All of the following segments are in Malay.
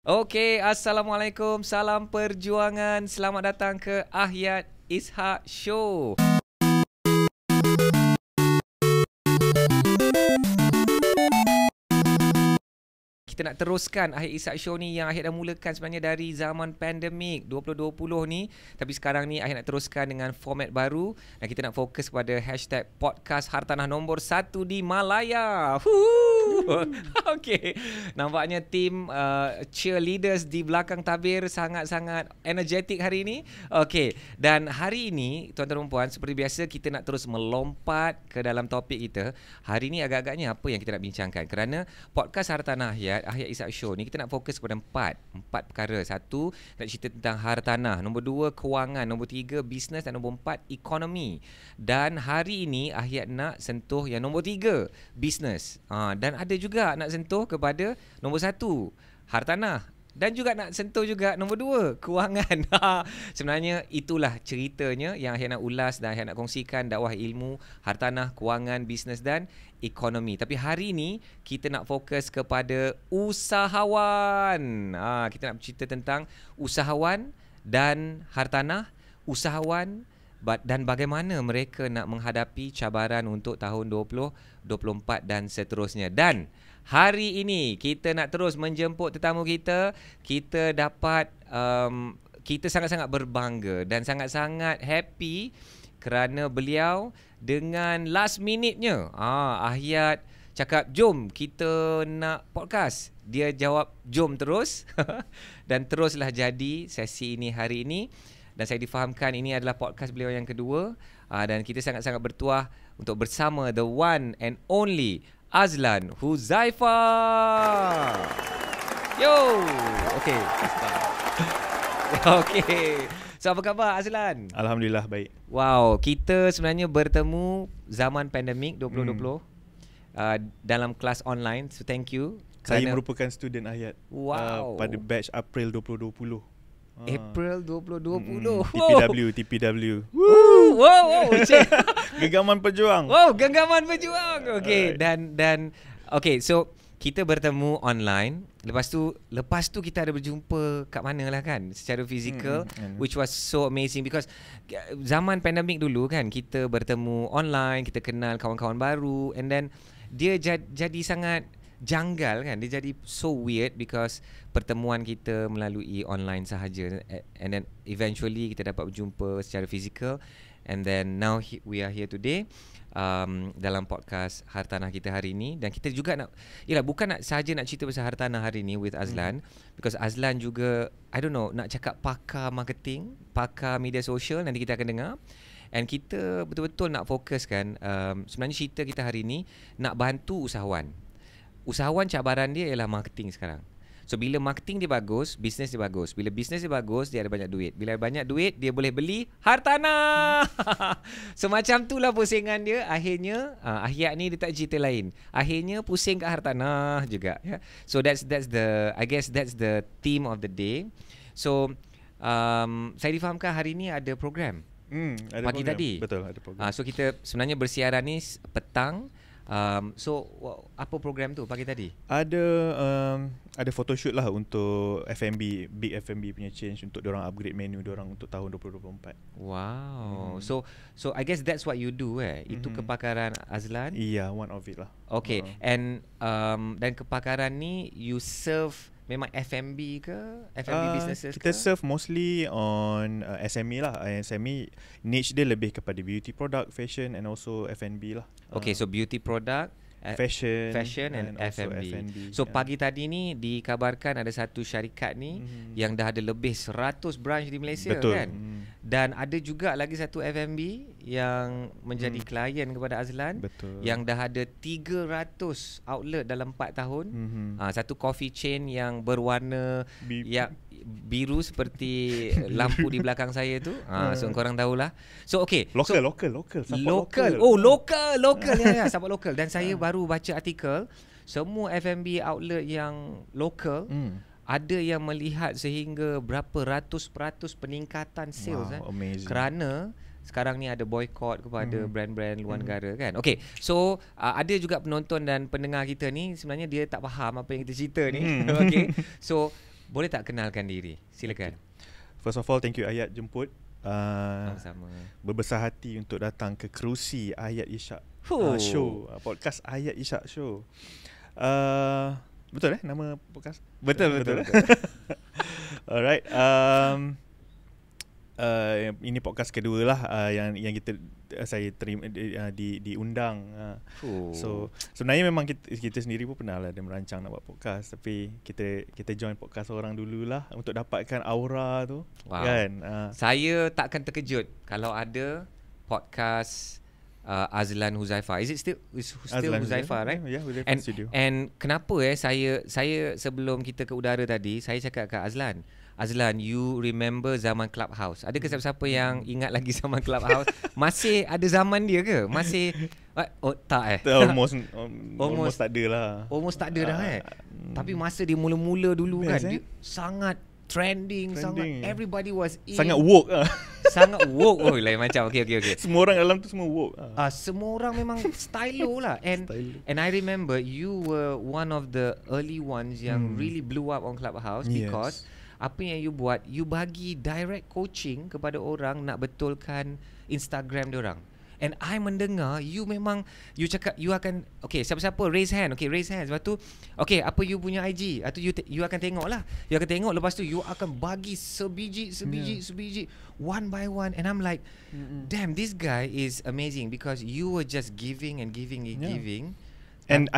Okey, Assalamualaikum, salam perjuangan. Selamat datang ke Ahyat Ishak Show. Kita nak teruskan Ahyat Ishak Show ni yang Ahyat dah mulakan sebenarnya dari zaman pandemik 2020 ni. Tapi sekarang ni Ahyat nak teruskan dengan format baru dan kita nak fokus kepada hashtag podcast Hartanah nombor 1 di Malaya. Okey, nampaknya tim cheerleaders di belakang tabir sangat-sangat energetik hari ini. Okey, dan hari ini tuan-tuan dan puan, seperti biasa kita nak terus melompat ke dalam topik kita. Hari ini agak-agaknya apa yang kita nak bincangkan, kerana podcast Hartanah Ahyat Ishak Show ni kita nak fokus kepada empat perkara. Satu, nak cerita tentang hartanah. Nombor 2, kewangan. Nombor 3, bisnes. Dan nombor 4, ekonomi. Dan hari ini Ahyat nak sentuh yang nombor 3, bisnes. Dan ada juga nak sentuh kepada nombor 1, hartanah. Dan juga nak sentuh juga nombor 2, kewangan. Sebenarnya itulah ceritanya yang Ahyat nak ulas dan Ahyat nak kongsikan, dakwah ilmu, hartanah, kewangan, bisnes dan ekonomi. Tapi hari ini kita nak fokus kepada usahawan. Kita nak cerita tentang usahawan dan hartanah, usahawan dan bagaimana mereka nak menghadapi cabaran untuk tahun 2024 dan seterusnya. Dan hari ini kita nak terus menjemput tetamu kita. Kita dapat kita sangat-sangat berbangga dan sangat-sangat happy kerana beliau dengan last minute-nya Ahyat cakap jom kita nak podcast. Dia jawab jom terus dan teruslah jadi sesi ini hari ini. Dan saya difahamkan ini adalah podcast beliau yang kedua, dan kita sangat-sangat bertuah untuk bersama the one and only Azlan Huzaifa. Yo. Okey. Okey. So apa khabar Azlan? Alhamdulillah baik. Wow, kita sebenarnya bertemu zaman pandemik 2020 dalam kelas online. So thank you. Saya merupakan student Ahyat pada batch April 2020. April 2020. TPW. Wow. Genggaman pejuang. Wow, genggaman pejuang. Okey, dan okey, so kita bertemu online. Lepas tu kita ada berjumpa kat mana lah kan, secara fizikal, which was so amazing because zaman pandemik dulu kan kita bertemu online, kita kenal kawan-kawan baru, and then dia jadi sangat janggal kan, dia jadi so weird because pertemuan kita melalui online sahaja, and then eventually kita dapat berjumpa secara fizikal, and then now we are here today dalam podcast Hartanah kita hari ini. Dan kita juga nak, bukan nak sahaja nak cerita pasal hartanah hari ini with Azlan, because Azlan juga, I don't know, nak cakap pakar marketing, pakar media sosial, nanti kita akan dengar. And kita betul-betul nak fokuskan, sebenarnya cerita kita hari ini nak bantu usahawan. Usahawan cabaran dia ialah marketing sekarang. So bila marketing dia bagus, bisnes dia bagus. Bila bisnes dia bagus, dia ada banyak duit. Bila banyak duit, dia boleh beli hartanah. So macam itulah pusingan dia. Akhirnya Ahyat ni dia tak cerita lain. Akhirnya pusing kat hartanah juga, yeah? So that's the, I guess that's the theme of the day. So saya difahamkan hari ni ada program. Ada pagi program. tadi. Betul, ada program. So kita sebenarnya bersiaran ni petang. So apa program tu pagi tadi? Ada photoshoot lah untuk F&B, big F&B punya change, untuk diorang upgrade menu diorang untuk tahun 2024. Wow. So I guess that's what you do Itu kepakaran Azlan? Yeah, one of it lah. Okay. And dan kepakaran ni you serve memang F&B ke? F&B businesses kita ke? serve mostly on SME lah. SME niche dia lebih kepada beauty product, fashion and also F&B lah. Okay, so beauty product, fashion and F&B. So pagi tadi ni dikabarkan ada satu syarikat ni yang dah ada lebih 100 branch di Malaysia. Betul. Kan? Dan ada juga lagi satu F&B yang menjadi klien kepada Azlan. Betul. Yang dah ada 300 outlet dalam 4 tahun. Satu coffee chain yang berwarna biru seperti lampu di belakang saya tu. So korang tahulah. So okay, Local. Oh, local. Ya, sahabat lokal. Dan saya baru baca artikel, semua F&B outlet yang lokal ada yang melihat sehingga berapa ratus peratus peningkatan sales. Amazing. Kerana sekarang ni ada boycott kepada brand-brand luar negara kan. Okay, so ada juga penonton dan pendengar kita ni sebenarnya dia tak faham apa yang kita cerita ni. Okay, so Boleh tak kenalkan diri? Silakan. First of all, thank you Ayat jemput. Sama-sama. Berbesar hati untuk datang ke kerusi Ayat Ishak Show, podcast Ayat Ishak Show. Betul nama podcast? Betul. Alright. Ini podcast kedua lah yang saya terima diundang. So sebenarnya memang kita sendiri pun pernah lah merancang nak buat podcast, tapi kita join podcast orang dululah untuk dapatkan aura tu. Wow. Kan? Saya takkan terkejut kalau ada podcast Azlan Huzaifah. Is it still Huzaifah, right? Yeah, Huzaifah Studio. And kenapa saya sebelum kita ke udara tadi, saya cakap kat Azlan, you remember zaman Clubhouse? Ada ke siapa-siapa yang ingat lagi zaman Clubhouse? Masih ada zaman dia ke? Masih tak Almost tak ada lah. Almost tak ada dah Tapi masa dia mula-mula dulu kan, dia sangat trending, sangat everybody was in. Sangat woke Sangat woke. Oh, lain macam. Okay. Semua orang dalam tu semua woke. Semua orang memang stylo lah. And I remember you were one of the early ones yang really blew up on Clubhouse because apa yang you buat, you bagi direct coaching kepada orang nak betulkan Instagram diorang. And I mendengar you memang, you cakap you akan, okay, siapa-siapa raise hand. Okay, raise hand. Lepas tu, okay, apa you punya IG? Atau you akan tengok lah. You akan tengok, lepas tu you akan bagi sebiji one by one. And I'm like, damn, this guy is amazing because you were just giving and giving. And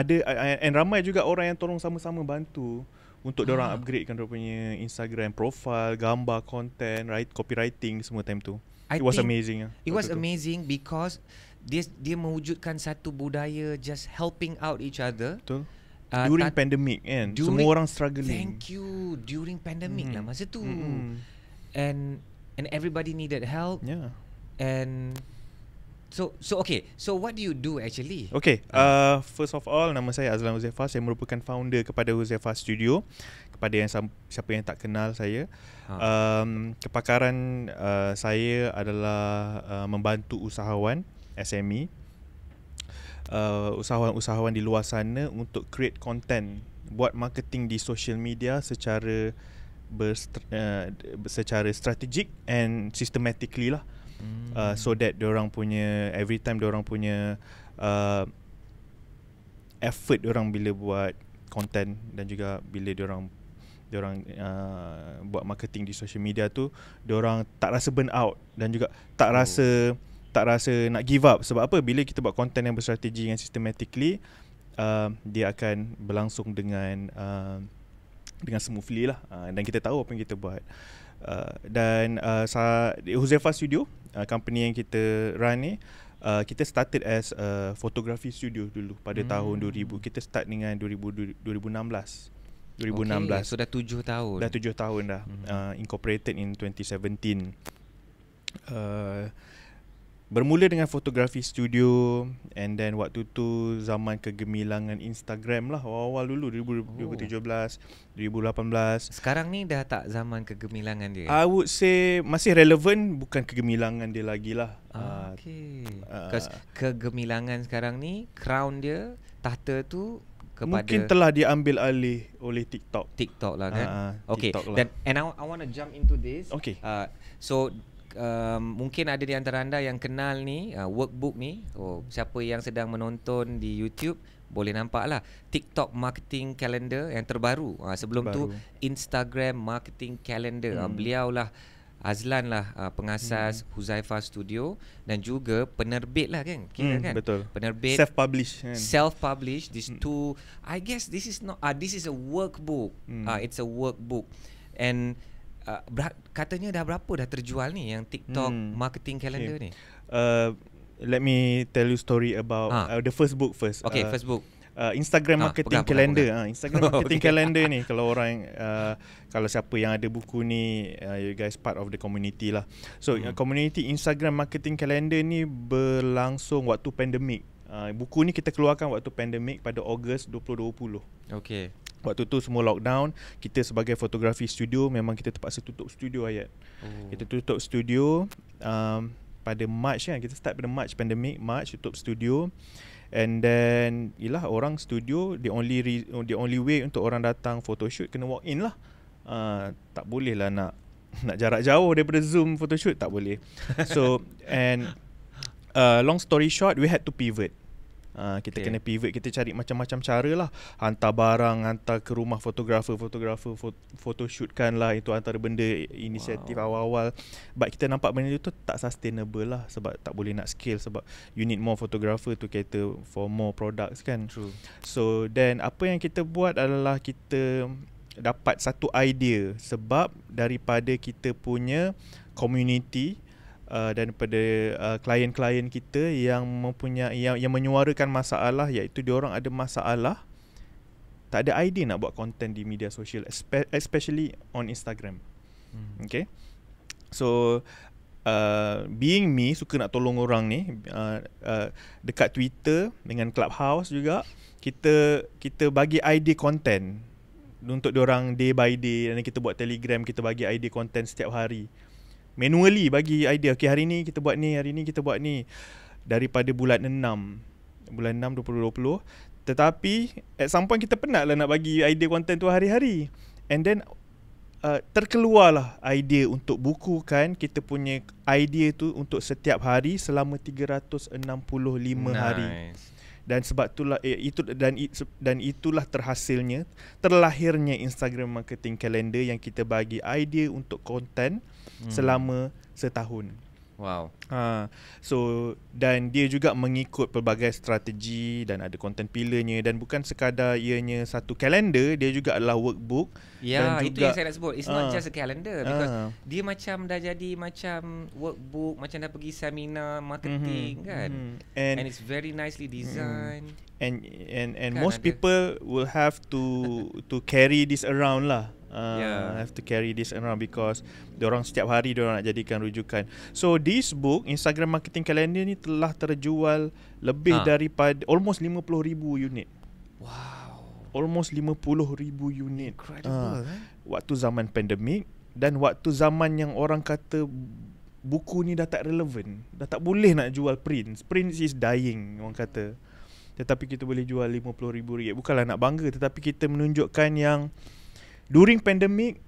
ramai juga orang yang tolong sama-sama bantu untuk diorang upgradekan diorang punya Instagram profile, gambar, content, copywriting semua time tu. It was amazing. It was amazing because dia mewujudkan satu budaya just helping out each other. Betul. During pandemic kan, semua orang struggling. Thank you. During pandemic lah masa tu. And everybody needed help. Yeah. And So okay. So what do you do actually? Okay. First of all, nama saya Azlan Huzaifah. Saya merupakan founder kepada Huzaifah Studio. Kepada siapa yang tak kenal saya, kepakaran saya adalah membantu usahawan SME, usahawan di luar sana untuk create content, buat marketing di social media secara strategik and systematically lah. So that diorang punya, every time diorang punya effort diorang bila buat content dan juga bila diorang buat marketing di social media tu, diorang tak rasa burn out dan juga tak rasa nak give up. Sebab apa? Bila kita buat content yang berstrategi yang systematically, dia akan berlangsung dengan smoothly lah, dan kita tahu apa yang kita buat. Dan Huzaifah Studio, company yang kita run ni, kita started as a photography studio dulu pada tahun 2000. Kita start dengan 2016. Okay, so dah 7 tahun. Dah 7 tahun dah. Incorporated in 2017. Bermula dengan fotografi studio, and then waktu tu zaman kegemilangan Instagram lah, awal-awal dulu 2017, 2018. Sekarang ni dah tak zaman kegemilangan dia? I would say masih relevan, bukan kegemilangan dia lagi lah. Okay. Because kegemilangan sekarang ni, crown dia, tahta tu kepada, mungkin telah diambil alih oleh TikTok lah kan. Okay. TikTok Then, and I want to jump into this. Okay. So mungkin ada di antara anda yang kenal ni workbook ni. Siapa yang sedang menonton di YouTube boleh nampak lah TikTok marketing calendar yang terbaru. Sebelum tu Instagram marketing calendar. Beliau lah, Azlan lah, pengasas Huzaifah Studio dan juga penerbit lah kan. Kira kan? Betul. Penerbit, self-publish. These two, I guess this is not this is a workbook. It's a workbook. And katanya dah berapa dah terjual ni yang TikTok marketing calendar ni? Let me tell you story about the first book first. Okay, first book. Instagram marketing calendar. Instagram marketing calendar ni, kalau orang kalau siapa yang ada buku ni, you guys part of the community lah. So community Instagram marketing calendar ni berlangsung waktu pandemik. Buku ni kita keluarkan waktu pandemik pada Ogos 2020. Okay. Waktu tu semua lockdown. Kita sebagai fotografi studio, memang kita terpaksa tutup studio Ayat. Kita tutup studio pada March kan. Kita start pada March, pandemik March, tutup studio. And then orang studio, the only way untuk orang datang photoshoot kena walk in lah. tak boleh lah nak jarak jauh daripada Zoom photoshoot, tak boleh. So and long story short, we had to pivot. Kita kena pivot, kita cari macam-macam cara lah. Hantar barang, hantar ke rumah fotografer photoshootkan lah. Itu antara benda inisiatif awal-awal. But kita nampak benda itu tak sustainable lah, sebab tak boleh nak scale, sebab you need more photographer to cater for more products kan. True. So then apa yang kita buat adalah kita dapat satu idea, sebab daripada kita punya community, daripada klien-klien kita yang mempunyai yang menyuarakan masalah, iaitu diorang ada masalah, tak ada idea nak buat content di media sosial, especially on Instagram. Okay. So being me, suka nak tolong orang ni, dekat Twitter dengan Clubhouse juga, kita bagi idea content untuk diorang day by day. Dan kita buat Telegram, kita bagi idea content setiap hari, manually bagi idea. Okay, hari ni kita buat ni, hari ni kita buat ni, daripada bulan 6 2020. Tetapi at some point kita penat lah nak bagi idea content tu hari-hari. And then terkeluarlah idea untuk bukukan kita punya idea tu untuk setiap hari selama 365 hari. Dan sebab itulah itulah terlahirnya Instagram Marketing Calendar, yang kita bagi idea untuk konten selama setahun. Wow. So dan dia juga mengikut pelbagai strategi dan ada content pillarnya, dan bukan sekadar ianya satu kalender, dia juga adalah workbook. Ya, dan itu juga, yang saya nak sebut. It's not just a calendar, because dia macam dah jadi macam workbook, macam dah pergi seminar marketing kan. And it's very nicely designed. And kan most ada. people will have to carry this around lah. Yeah. Have to carry this around, because diorang setiap hari diorang nak jadikan rujukan. So this book, Instagram Marketing Calendar ni, telah terjual lebih daripada almost 50,000 unit. Wow. Almost 50,000 unit. Incredible. Waktu zaman pandemik, dan waktu zaman yang orang kata buku ni dah tak relevan, dah tak boleh nak jual print. Print is dying, orang kata. Tetapi kita boleh jual RM50,000. Bukanlah nak bangga, tetapi kita menunjukkan yang during pandemic,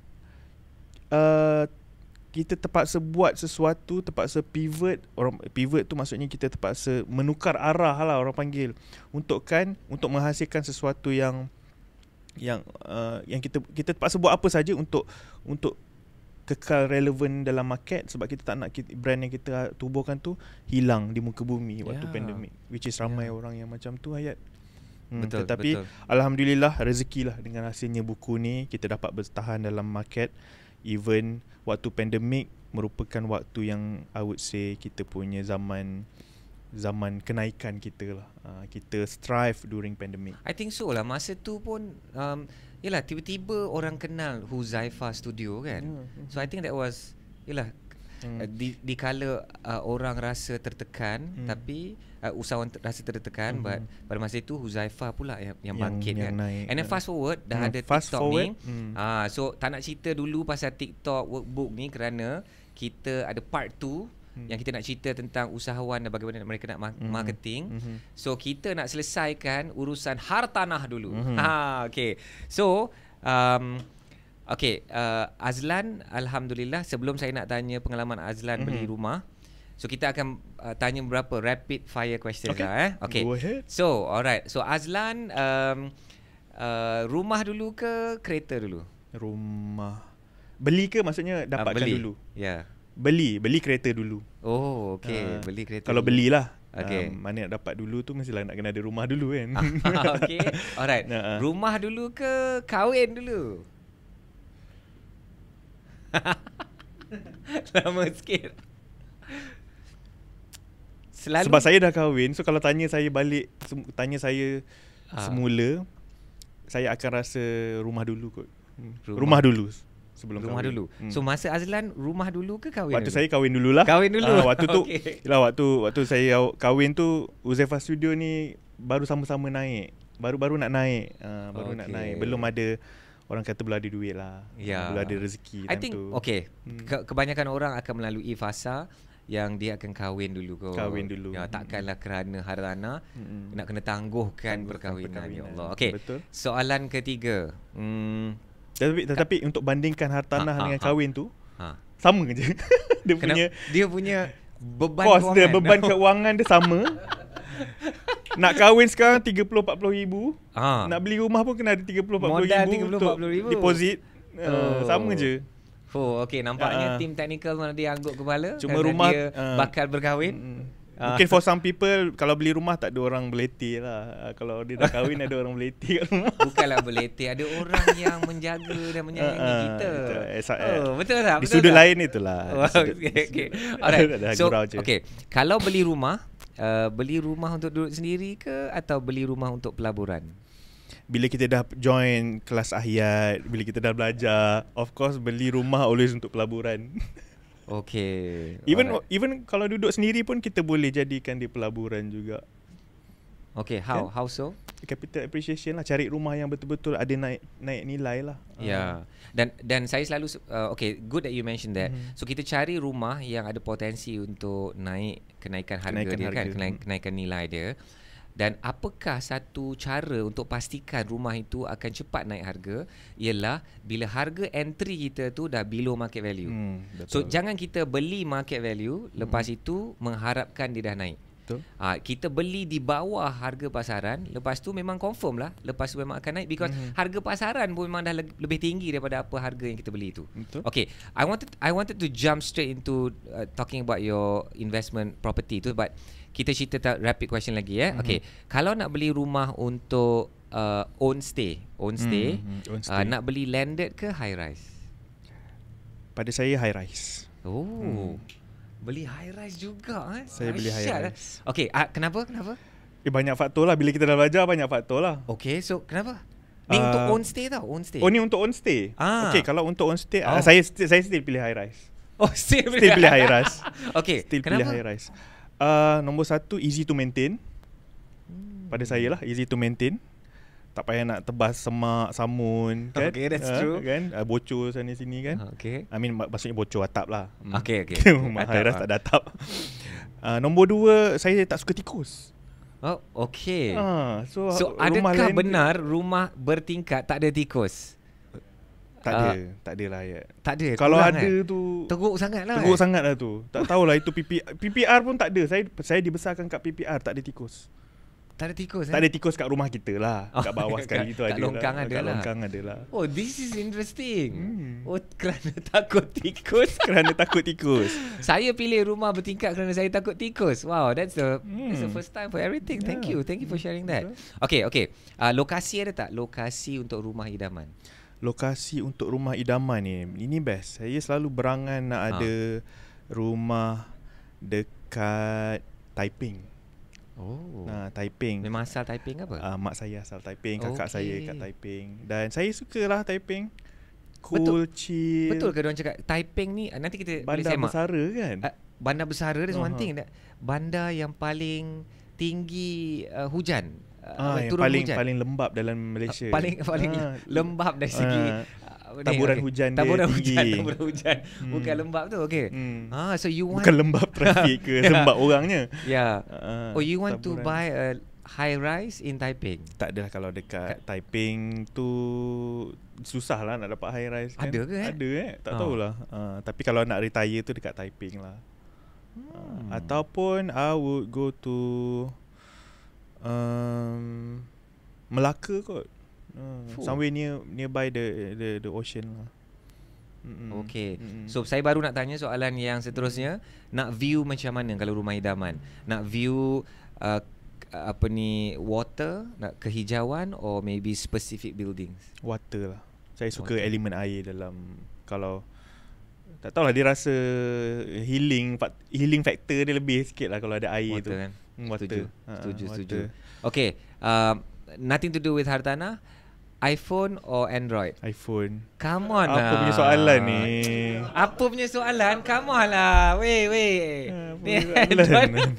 kita terpaksa buat sesuatu, terpaksa pivot. Pivot tu maksudnya kita terpaksa menukar arah lah, orang panggil, untuk menghasilkan sesuatu yang kita terpaksa buat apa saja untuk kekal relevan dalam market, sebab kita tak nak brand yang kita tubuhkan tu hilang di muka bumi waktu pandemik, which is ramai orang yang macam tu, Hayat. Betul, tetapi betul. Alhamdulillah, rezekilah dengan hasilnya buku ni kita dapat bertahan dalam market. Even waktu pandemik merupakan waktu yang I would say kita punya zaman kenaikan kita lah. Kita strive during pandemic. I think so lah. Masa tu pun yelah, tiba-tiba orang kenal Huzaifah Studio kan. So I think that was di kala orang rasa tertekan, tapi usahawan rasa tertekan, but pada masa itu Huzaifah pula yang bangkit yang kan. naik. And then fast forward, dah ada Fast TikTok forward, ni. So tak nak cerita dulu pasal TikTok workbook ni, kerana kita ada part 2 yang kita nak cerita tentang usahawan dan bagaimana mereka nak marketing. So kita nak selesaikan urusan hartanah dulu. Okay. So Azlan, Alhamdulillah, sebelum saya nak tanya pengalaman Azlan beli rumah, so kita akan tanya beberapa rapid fire questions lah. Okay. Go ahead. So alright. So Azlan, rumah dulu ke kereta dulu? Rumah. Beli ke maksudnya dapatkan beli. dulu? Ya. Beli kereta dulu. Oh, okay. Beli kereta. Kalau dulu. belilah. Okay. Mana nak dapat dulu tu mestilah nak kena ada rumah dulu kan. Okay. Alright. Rumah dulu ke kahwin dulu? Lama sikit. Selalu. Sebab saya dah kahwin, so kalau tanya saya balik, semula, saya akan rasa rumah dulu kot. Rumah dulu sebelum rumah kahwin. dulu. So masa Azlan, rumah dulu ke kahwin Waktu dulu? saya kahwin dululah. Kahwin dulu. Waktu tu Okay. yalah, waktu saya kahwin tu, Huzaifah Studio ni baru sama-sama naik. Baru nak naik. Baru nak naik. Belum ada, orang kata belum ada duit lah. Ya. Belum ada rezeki I time think tu. okay. Kebanyakan orang akan melalui fasa yang dia akan kahwin dulu kot. Kahwin dulu. Ya, takkanlah kerana hartanah nak kena tangguhkan perkahwinan. Ya Allah. Okay. Betul. Soalan ketiga. Tetapi untuk bandingkan hartanah dengan kahwin tu Ha. sama je. Dia punya beban kos dia, kewangan. beban keuangan dia sama. Nak kahwin sekarang 30-40 ribu. Nak beli rumah pun kena ada 30-40 Modal ribu 30-40 untuk ribu. deposit. Sama je. Okay, nampaknya tim technical mana dia anggut kepala. Cuma kerana rumah, dia bakal berkahwin. Mungkin for some people, kalau beli rumah tak ada orang beletih lah. Kalau dia dah kahwin ada orang beletih kat rumah. Bukanlah beletih, ada orang yang menjaga dan menyayangi kita. Betul tak? Di sudut lain itulah. Okay. Alright. So, gurau je. okay. Kalau beli rumah untuk duduk sendiri ke atau beli rumah untuk pelaburan? Bila kita dah join kelas ahyat, bila kita dah belajar, of course beli rumah always untuk pelaburan. Okay. Even kalau duduk sendiri pun kita boleh jadikan di pelaburan juga. Okay, how so? Capital appreciation lah, cari rumah yang betul-betul ada naik nilai lah. Ya. Dan saya selalu okay, good that you mentioned that. So kita cari rumah yang ada potensi untuk kenaikan harga dia kan, kenaikan nilai dia. Dan apakah satu cara untuk pastikan rumah itu akan cepat naik harga ialah bila harga entry kita tu dah below market value. So jangan kita beli market value lepas itu mengharapkan dia dah naik. Betul. Kita beli di bawah harga pasaran, lepas tu memang confirm lah lepas tu memang akan naik because harga pasaran pun memang dah lebih tinggi daripada apa harga yang kita beli tu. Betul. Okay, I wanted to jump straight into talking about your investment property tu, but kita cerita rapid question lagi Okay, kalau nak beli rumah untuk own stay, nak beli landed ke high rise? Pada saya high rise. Beli high rise juga Saya beli high rise. Okay, kenapa? Banyak faktor lah. Bila kita dah belajar banyak faktor lah. Okay, so kenapa? Ni untuk own stay tau, own stay. Oh, ni untuk own stay. Okay, kalau untuk own stay saya still pilih high rise. Still pilih high rise. Okay, still kenapa? pilih high rise. Nombor satu, easy to maintain. Pada saya lah, easy to maintain. Tak payah nak tebas semak, samun kan. Okay, that's true kan? Bocor sana sini kan. Okay. I mean maksudnya bocor atap lah. Okay. High rise tak ada atap. Nombor dua, saya tak suka tikus. Okay. So adakah benar rumah bertingkat tak ada tikus? Tak ada lah ya. Tak ada. Kalau kurang, ada tu teruk sangat lah. Teruk sangat lah tu. Tak tahulah itu PPR pun tak ada. Saya dibesarkan kat PPR tak ada tikus. Tak ada tikus. Tak ada tikus kat rumah kita lah. Kat bawah sekali tu ada. Kat longkang ada lah. Kat longkang ada lah. Oh, this is interesting. Kerana takut tikus. Kerana takut tikus. Saya pilih rumah bertingkat kerana saya takut tikus. Wow, that's the first time for everything. Thank you for sharing that. Okay. Lokasi ada tak? Lokasi untuk rumah idaman. Lokasi untuk rumah idaman ni, ini best. Saya selalu berangan nak ada rumah dekat Taiping. Taiping. Memang asal Taiping apa? Mak saya asal Taiping, kakak saya kat Taiping. Dan saya sukalah Taiping. Cool, chill. Betul ke diorang cakap Taiping ni, nanti kita boleh semak. Bandar bersara kan? Bandar bersara is one thing. Bandar yang paling tinggi hujan. Yang paling lembab dalam Malaysia. Paling lembab dari segi taburan hujan dia tinggi. Taburan hujan. Bukan lembab tu. Okay. So you want, bukan lembab trafik ke lembab orangnya. you want to buy a high rise in Taiping? Tak adalah, kalau dekat Taiping tu susah lah nak dapat high rise kan. Ada ke? Ada tak tahulah. Tapi kalau nak retire tu dekat Taiping lah. Ataupun I would go to Melaka kot. Somewhere nearby the ocean lah. Okay. So saya baru nak tanya soalan yang seterusnya. Nak view macam mana kalau rumah idaman? Nak view water, nak kehijauan, or maybe specific buildings? Water lah. Saya suka elemen air dalam. Kalau tak tahulah, dia rasa healing factor dia lebih sikit lah kalau ada air water tu. Kan? Water. Setuju. Okay, nothing to do with hartanah. iPhone or Android? iPhone. Come on lah. Apa punya soalan ni? Apa punya soalan? Come on lah. Weh. Ni Android.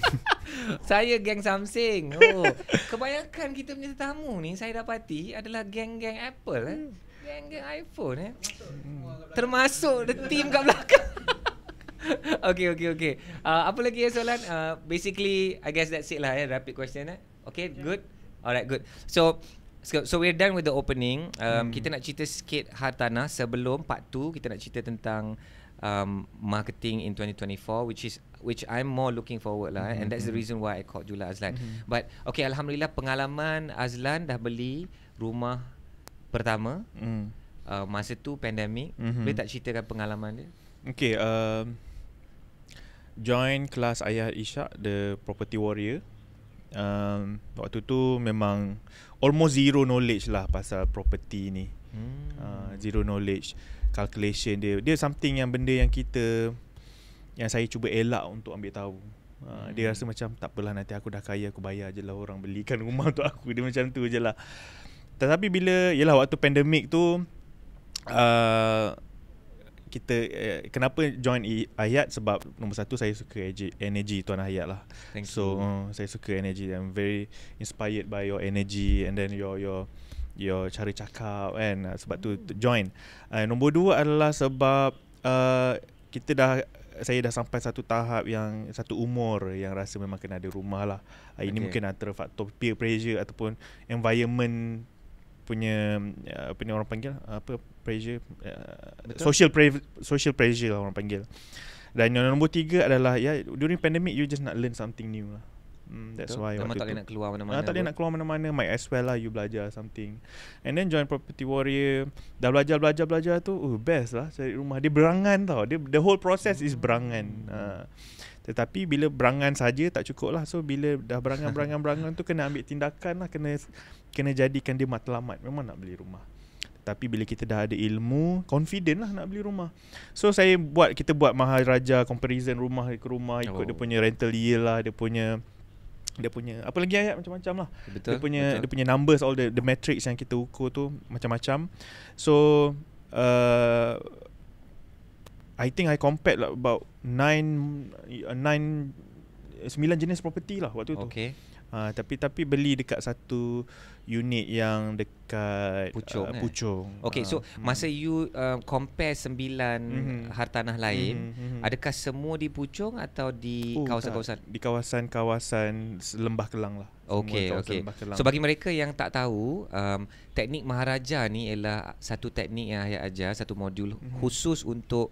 Saya geng Samsung. Kebanyakan kita punya tetamu ni saya dapati adalah geng-geng Apple. Geng-geng iPhone. Termasuk the team kat belakang. Okay. Apa lagi soalan? Basically, I guess that's it lah. Rapid question. Okay, good. Alright, good. So, So we're done with the opening. Kita nak cerita sikit hartanah sebelum part 2 kita nak cerita tentang marketing in 2024 which I'm more looking forward lah, and that's the reason why I called you lah, Azlan. But okay, alhamdulillah pengalaman Azlan dah beli rumah pertama masa tu pandemik. Boleh tak ceritakan pengalaman dia? Okay, join kelas Ayah Ishak, the property warrior. Waktu tu memang almost zero knowledge lah pasal property ni. Zero knowledge, calculation dia something yang benda yang saya cuba elak untuk ambil tahu. Dia rasa macam tak apalah, nanti aku dah kaya, aku bayar je lah orang belikan rumah untuk aku. Dia macam tu je lah. Tetapi bila waktu pandemik tu kita kenapa join Hayat, sebab nombor satu saya suka energy Tuan Hayat lah. Thank so saya suka energy. I'm very inspired by your energy and then your cara cakap kan. Sebab tu join. Nombor dua adalah sebab saya dah sampai satu tahap, yang satu umur yang rasa memang kena ada rumah lah. Ini mungkin antara faktor peer pressure ataupun environment punya apa ni orang panggil, apa pressure, social pressure lah orang panggil. Dan yang nombor tiga adalah during pandemic you just nak learn something new lah. That's why memang tak boleh nak keluar mana-mana. Tak boleh nak keluar mana-mana, might as well lah you belajar something. And then join property warrior, dah belajar tu best lah cari rumah. Dia berangan tau. The whole process is berangan. Tetapi bila berangan saja tak cukup lah. So bila dah berangan tu kena ambil tindakan lah, kena jadikan dia matlamat. Memang nak beli rumah. Tapi bila kita dah ada ilmu, confident lah nak beli rumah. So kita buat maharaja comparison rumah ke rumah, ikut dia punya rental yield lah, dia punya apa lagi ayat macam-macam lah. Betul, dia punya numbers, all the metrics yang kita ukur tu macam-macam. So I think I compared like about 9 jenis property lah waktu tu. Okay. Tapi beli dekat satu unit yang dekat Puchong. Okay, so masa you compare 9 hartanah lain, adakah semua di Puchong atau di kawasan-kawasan? Di kawasan-kawasan Lembah Kelang lah. Okay. So bagi mereka yang tak tahu, teknik Maharaja ni ialah satu teknik yang Hayat ajar, satu modul khusus untuk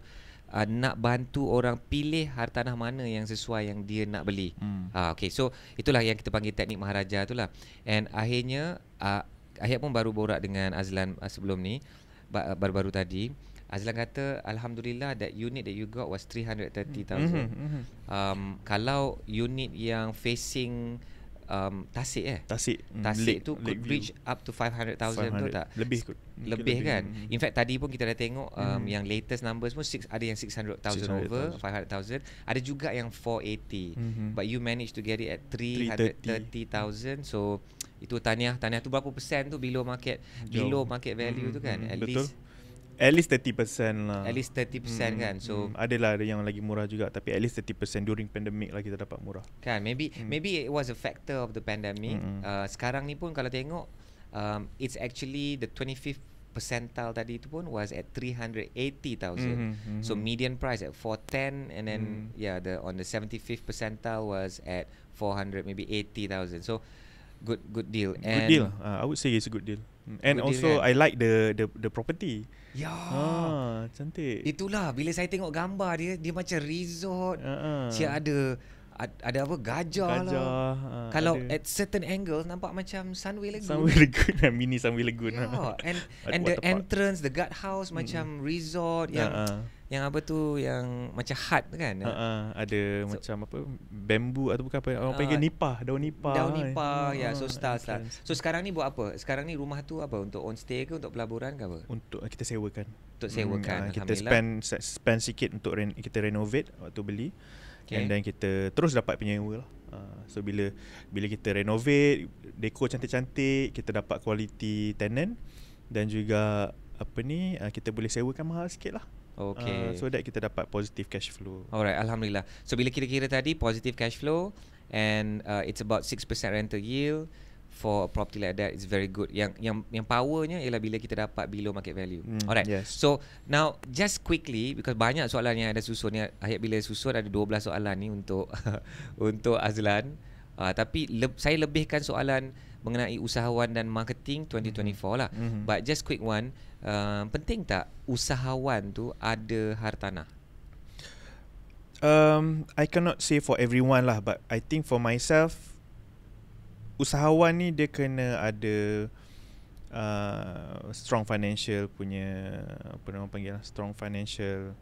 nak bantu orang pilih hartanah mana yang sesuai yang dia nak beli. Okay, so itulah yang kita panggil teknik Maharaja tu lah. And akhirnya Hayat pun baru borak dengan Azlan sebelum ni, baru-baru tadi. Azlan kata alhamdulillah that unit that you got was 330,000. Kalau unit yang facing Tasik Tasik tu could reach up to 500,000 tu tak? Lebih kan. In fact tadi pun kita dah tengok yang latest numbers pun ada yang 600,000 over, 500,000, ada juga yang 480. But you managed to get it at 330,000. So itu tahniah tu berapa persen tu below market value tu kan? At least 30% lah. At least 30% kan. So ada yang lagi murah juga, tapi at least 30% during pandemic lah kita dapat murah. Kan, maybe it was a factor of the pandemic. Sekarang ni pun kalau tengok it's actually the 25th percentile tadi tu pun was at 380,000. So median price at 410, and then on the 75th percentile was at 400, maybe 80,000. So good deal. Good deal. I would say it's a good deal. And good also deal, kan? I like the property. Cantik. Itulah bila saya tengok gambar dia macam resort. Ada apa gajah lah. Kalau at certain angles nampak macam Sunway Lagoon. Mini Sunway Lagoon. And the entrance, the guardhouse macam resort yang apa tu, yang macam hut kan. Ada macam apa, bambu atau bukan apa orang panggil daun nipah. So style. So sekarang ni buat apa? Sekarang ni rumah tu apa, untuk on stay ke, untuk pelaburan ke apa? Untuk kita sewakan. Kita spend sikit untuk kita renovate waktu beli. And then kita terus dapat penyewa lah. So bila kita renovate, dekor cantik-cantik, kita dapat quality tenant, dan juga kita boleh sewakan mahal sikit lah. Okay. So that kita dapat positive cash flow. Alright, alhamdulillah. So bila kira-kira tadi positive cash flow, and it's about 6% rental yield for a property like that, it's very good. Yang powernya ialah bila kita dapat below market value. Alright. Yes. So now just quickly, because banyak soalan yang ada susun ni, Hayat bila susun ada 12 soalan ni untuk untuk Azlan. Tapi saya lebihkan soalan mengenai usahawan dan marketing 2024 lah. But just quick one, penting tak usahawan tu ada hartanah? I cannot say for everyone lah, but I think for myself, usahawan ni dia kena ada strong financial punya, apa nama panggil, strong financial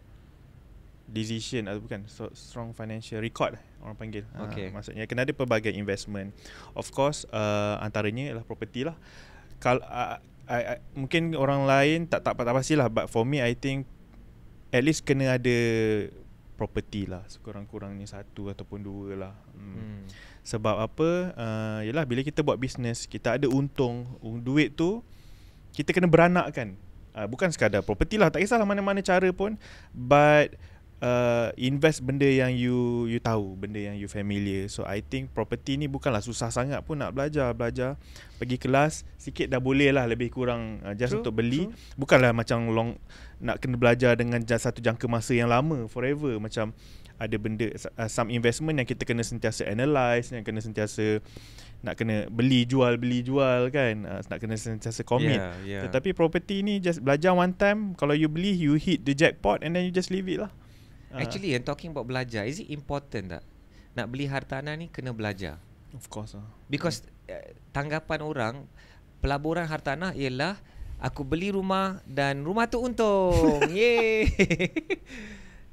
decision atau bukan, strong financial record orang panggil. Okay. Maksudnya kena ada pelbagai investment. Of course, antaranya ialah property lah. Kalau mungkin orang lain tak pastilah, but for me I think at least kena ada property lah, sekurang-kurangnya satu ataupun dua lah. Sebab apa? Yalah, bila kita buat bisnes, kita ada untung, duit tu kita kena beranakkan. Bukan sekadar property lah, tak kisahlah mana-mana cara pun, but invest benda yang you tahu, benda yang you familiar. So I think property ni bukanlah susah sangat pun nak belajar pergi kelas sikit dah boleh lah, lebih kurang just untuk beli. Bukanlah macam nak kena belajar dengan satu jangka masa yang lama, forever. Macam ada benda, some investment yang kita kena sentiasa analyse, yang kena sentiasa nak kena beli jual kan, nak kena sentiasa commit. Tetapi property ni just belajar one time, kalau you beli, you hit the jackpot and then you just leave it lah. Actually, talking about belajar, is it important tak nak beli hartanah ni kena belajar? Of course lah. Because tanggapan orang pelaburan hartanah ialah aku beli rumah dan rumah tu untung. Yeay.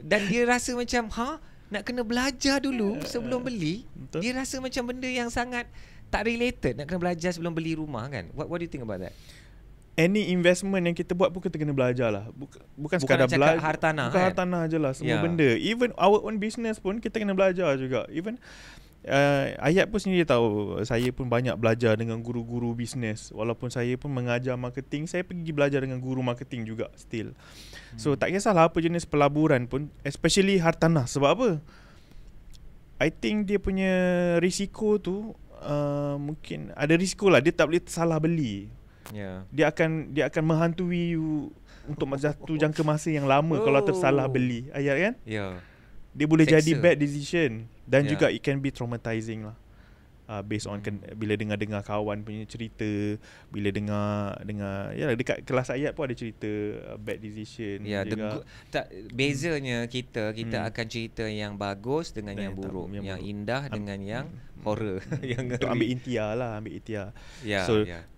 Dan dia rasa macam nak kena belajar dulu sebelum beli. Betul. Dia rasa macam benda yang sangat tak related, nak kena belajar sebelum beli rumah kan. What do you think about that? Any investment yang kita buat pun kita kena belajar lah. Bukan sekadar belajar hartanah, bukan hartanah je lah, semua benda. Even our own business pun kita kena belajar juga. Even Ayat pun sendiri tahu, saya pun banyak belajar dengan guru-guru bisnes. Walaupun saya pun mengajar marketing, saya pergi belajar dengan guru marketing juga still. So tak kisahlah apa jenis pelaburan pun, especially hartanah. Sebab apa? I think dia punya risiko tu mungkin ada risiko lah. Dia tak boleh salah beli. Dia akan menghantui you untuk satu jangka masa yang lama kalau tersalah beli. Ayat kan? Dia boleh jadi bad decision. Dan juga it can be traumatizing lah. Based on bila dengar kawan punya cerita, bila dengar dekat kelas ayat pun ada cerita bad decision. Bezanya kita akan cerita yang bagus dengan yang buruk, yang indah dengan yang horror. Yang untuk ambil intiar lah,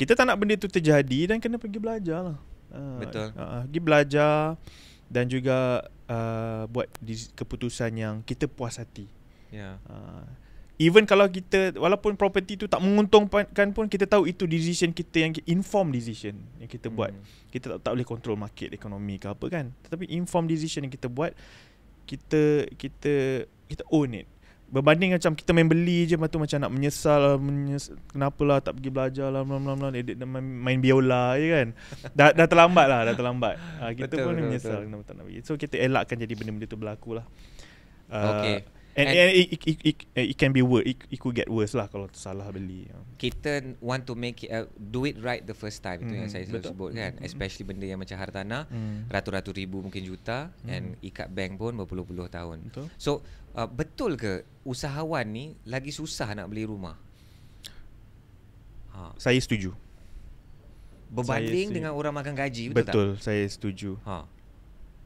kita tak nak benda tu terjadi dan kena pergi belajar lah. Betul. Pergi belajar dan juga buat keputusan yang kita puas hati. Even kalau kita, walaupun property tu tak menguntungkan pun, kita tahu itu decision kita, yang informed decision yang kita buat. Kita tak boleh control market, ekonomi ke apa kan, tetapi informed decision yang kita buat, kita own it. Berbanding macam kita main beli je, lepas tu macam nak menyesal kenapalah tak pergi belajar lah, main biola je kan. dah terlambat lah, kita betul, pun menyesal kenapa tak nak pergi. So kita elakkan jadi benda-benda tu berlaku lah. And it can be worse. It could get worse lah kalau salah beli. Kita want to make it, do it right the first time. Itu yang saya selalu sebut kan. Especially benda yang macam hartanah, ratus-ratus ribu mungkin juta, and ikat bank pun berpuluh-puluh tahun. Betul. So betul ke usahawan ni lagi susah nak beli rumah? Saya setuju. Berbanding dengan orang makan gaji, betul tak? Betul, saya setuju.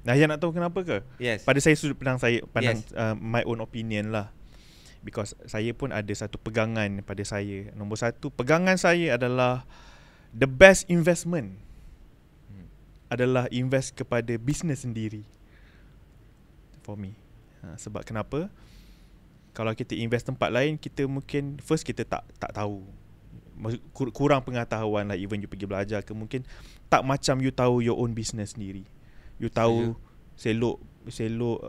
Yang nak tahu kenapa ke? Pada saya sudut pandang my own opinion lah. Because saya pun ada satu pegangan pada saya. Nombor satu, pegangan saya adalah the best investment adalah invest kepada bisnes sendiri. For me. Sebab kenapa? Kalau kita invest tempat lain, kita mungkin first kita tak tahu. Kurang pengetahuan lah, even you pergi belajar ke, mungkin tak macam you tahu your own business sendiri. You tahu selok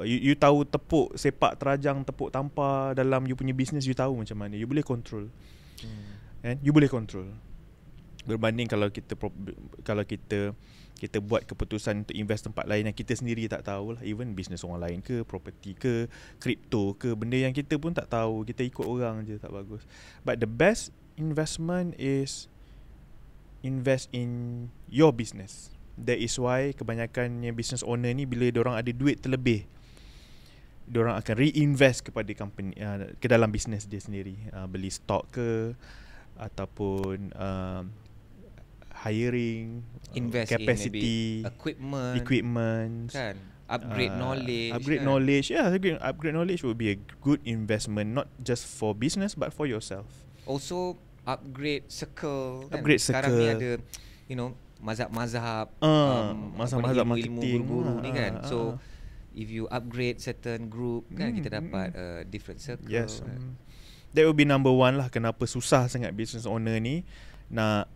you tahu tepuk sepak terajang, tepuk tampar dalam you punya business, you tahu macam mana, you boleh control. And you boleh control. Berbanding kalau kita buat keputusan untuk invest tempat lain yang kita sendiri tak tahu lah, even business orang lain ke, property ke, crypto ke, benda yang kita pun tak tahu, kita ikut orang je, tak bagus. But the best investment is invest in your business. That is why kebanyakannya business owner ni, bila diorang ada duit terlebih, diorang akan reinvest kepada company, ke dalam business dia sendiri. Beli stock ke, ataupun hiring, Invest capacity, in maybe equipment, kan, upgrade knowledge, upgrade kan? knowledge. Yeah, upgrade knowledge would be a good investment, not just for business but for yourself. Also upgrade circle kan? Upgrade Sekarang ni circle. ada mazhab-mazhab mazhab-mazhab ilmu marketing, guru-guru ni kan. So if you upgrade certain group kan, kita dapat different circle. Yes. Kan? That would be number one lah. Kenapa susah sangat business owner ni nak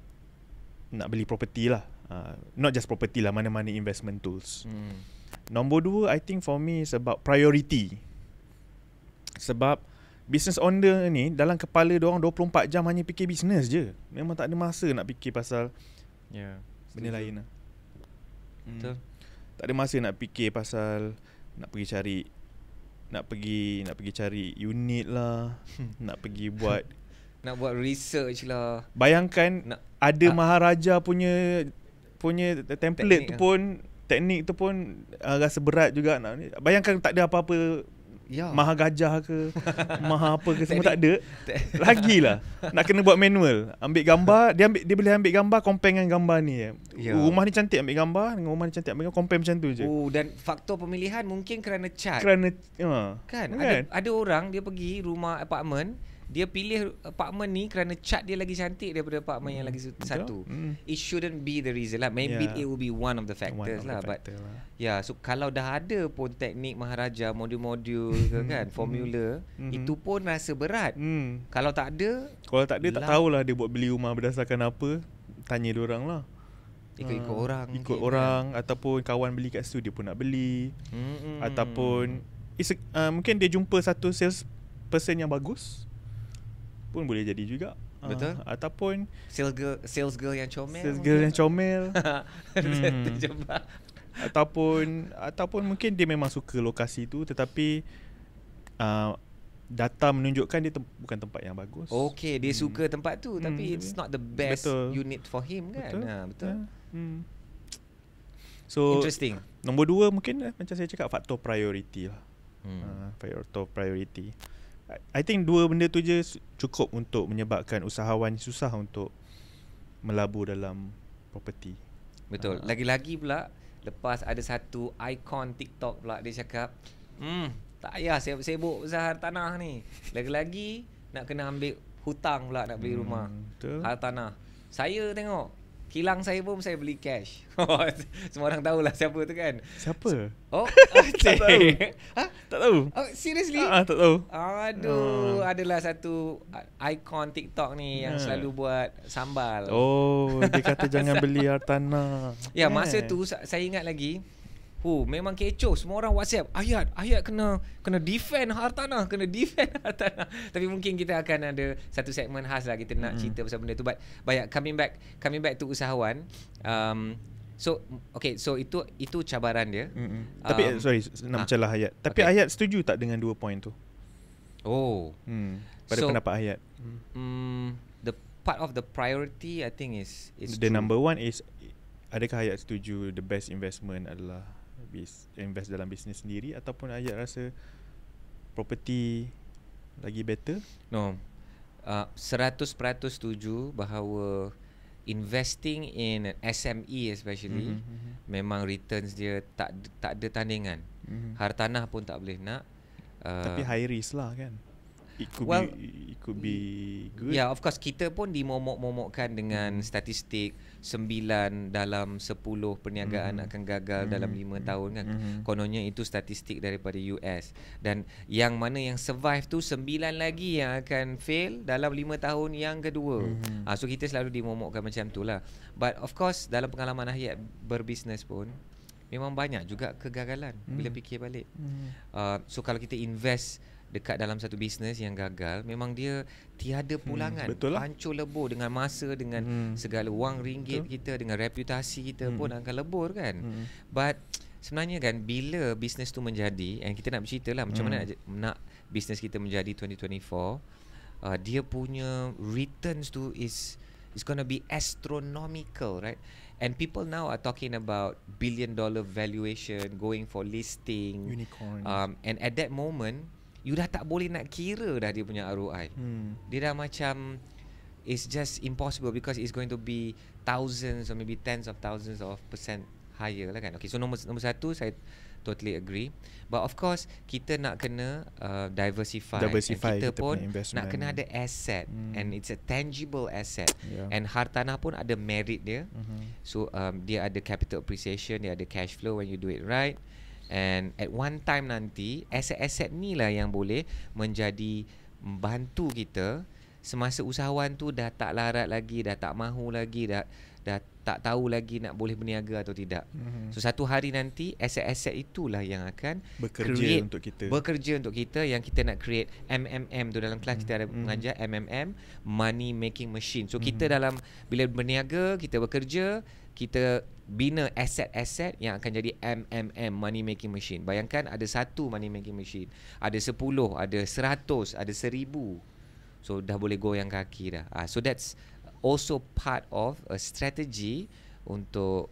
beli property lah. Not just property lah, mana-mana investment tools. Nombor dua, I think for me is about priority. Sebab business owner ni dalam kepala diorang 24 jam hanya fikir business je. Memang tak ada masa nak fikir pasal benda lain lah. Betul. Tak ada masa nak fikir pasal nak pergi cari unit lah, nak pergi buat nak buat research lah. Bayangkan ada Maharaja punya template tu pun, teknik tu pun rasa berat juga nak ni. Bayangkan tak ada apa-apa, Maha gajah ke Maha apa ke, semua tak ada. Lagilah nak kena buat manual. Ambil gambar, dia boleh ambil gambar compare dengan gambar ni. Rumah ni cantik, ambil gambar dengan rumah ni cantik, ambil gambar, compare macam tu je. Dan faktor pemilihan mungkin kerana cat. Kan? Ada orang dia pergi rumah apartmen, dia pilih apartmen ni kerana cat dia lagi cantik daripada apartmen yang lagi satu. It shouldn't be the reason lah. Maybe it will be one of the factors lah. But so kalau dah ada pun teknik Maharaja, modul-modul ke kan, formula, itu pun rasa berat. Kalau tak ada, tak tahulah dia buat beli rumah berdasarkan apa. Tanya diorang lah. Ikut orang. Ikut orang kan? Ataupun kawan beli kat situ dia pun nak beli. Ataupun mungkin dia jumpa satu sales person yang bagus pun boleh jadi juga. Betul. Ataupun sales girl yang comel. Ataupun mungkin dia memang suka lokasi tu, tetapi data menunjukkan dia bukan tempat yang bagus. Okay, dia suka tempat tu tapi it's not the best unit for him kan. Betul. So interesting. Nombor dua mungkin macam saya cakap, faktor priority lah. Faktor priority. I think dua benda tu je cukup untuk menyebabkan usahawan susah untuk melabur dalam property. Betul. Lagi-lagi pula lepas ada satu ikon TikTok pula dia cakap, tak payah sibuk usaha hartanah ni. Lagi-lagi nak kena ambil hutang pula nak beli rumah. Betul. Hartanah. Saya tengok kilang saya pun saya beli cash. Semua orang tahulah siapa tu kan. Siapa? Tak tahu. Tak tahu. Seriously? Tak tahu. Aduh, adalah satu ikon TikTok ni yang selalu buat sambal. Dia kata jangan beli hartanah. Masa tu saya ingat lagi. Memang kecoh. Semua orang WhatsApp, Ayat kena defend hartanah, Tapi mungkin kita akan ada satu segmen khas lah, kita nak cerita pasal benda tu. But coming back to usahawan. So itu cabaran dia. Tapi sorry nak mencelah Ayat. Tapi Ayat setuju tak dengan 2 point tu? Pada pendapat Ayat. The part of the priority I think is the number one is, adakah Ayat setuju the best investment adalah invest dalam bisnes sendiri, ataupun Ayat rasa property lagi better? No. 100% setuju bahawa investing in SME especially memang returns dia tak ada tandingan. Hartanah pun tak boleh nak. Tapi high risk lah kan. It could be good. Yeah, of course kita pun dimomok-momokkan dengan statistik 9 dalam 10 perniagaan akan gagal dalam 5 tahun kan. Kononnya itu statistik daripada US. Dan yang mana yang survive tu 9 lagi yang akan fail dalam 5 tahun yang kedua. So kita selalu dimomokkan macam tu lah. But of course dalam pengalaman Ayat berbisnes pun memang banyak juga kegagalan bila fikir balik. So kalau kita invest dekat dalam satu bisnes yang gagal, memang dia tiada pulangan. Hancur lebur dengan masa, dengan segala wang ringgit kita, dengan reputasi kita pun akan lebur kan. But sebenarnya kan, bila bisnes tu menjadi, and kita nak bercerita lah macam mana nak bisnes kita menjadi 2024, dia punya returns tu is gonna be astronomical, right? And people now are talking about $1 billion valuation, going for listing, unicorn. And at that moment you dah tak boleh nak kira dah dia punya ROI. Dia dah macam it's just impossible because it's going to be thousands or maybe tens of thousands of percent higher lah kan. Okay, so nombor satu saya totally agree. But of course kita nak kena diversify and kita pun nak kena ada asset and it's a tangible asset and hartanah pun ada merit dia. So dia ada capital appreciation, dia ada cash flow when you do it right. And at one time nanti aset-aset ni lah yang boleh menjadi membantu kita semasa usahawan tu dah tak larat lagi, dah tak mahu lagi, dah tak tahu lagi nak boleh berniaga atau tidak. So satu hari nanti aset-aset itulah yang akan bekerja untuk kita yang kita nak create MMM tu. Dalam kelas kita ada mengajar MMM, money making machine. So kita dalam bila berniaga, kita bekerja, kita bina aset-aset yang akan jadi MMM, money making machine. Bayangkan ada satu money making machine, ada 10, ada 100, ada 1000. So dah boleh goyang kaki dah. So that's also part of a strategy untuk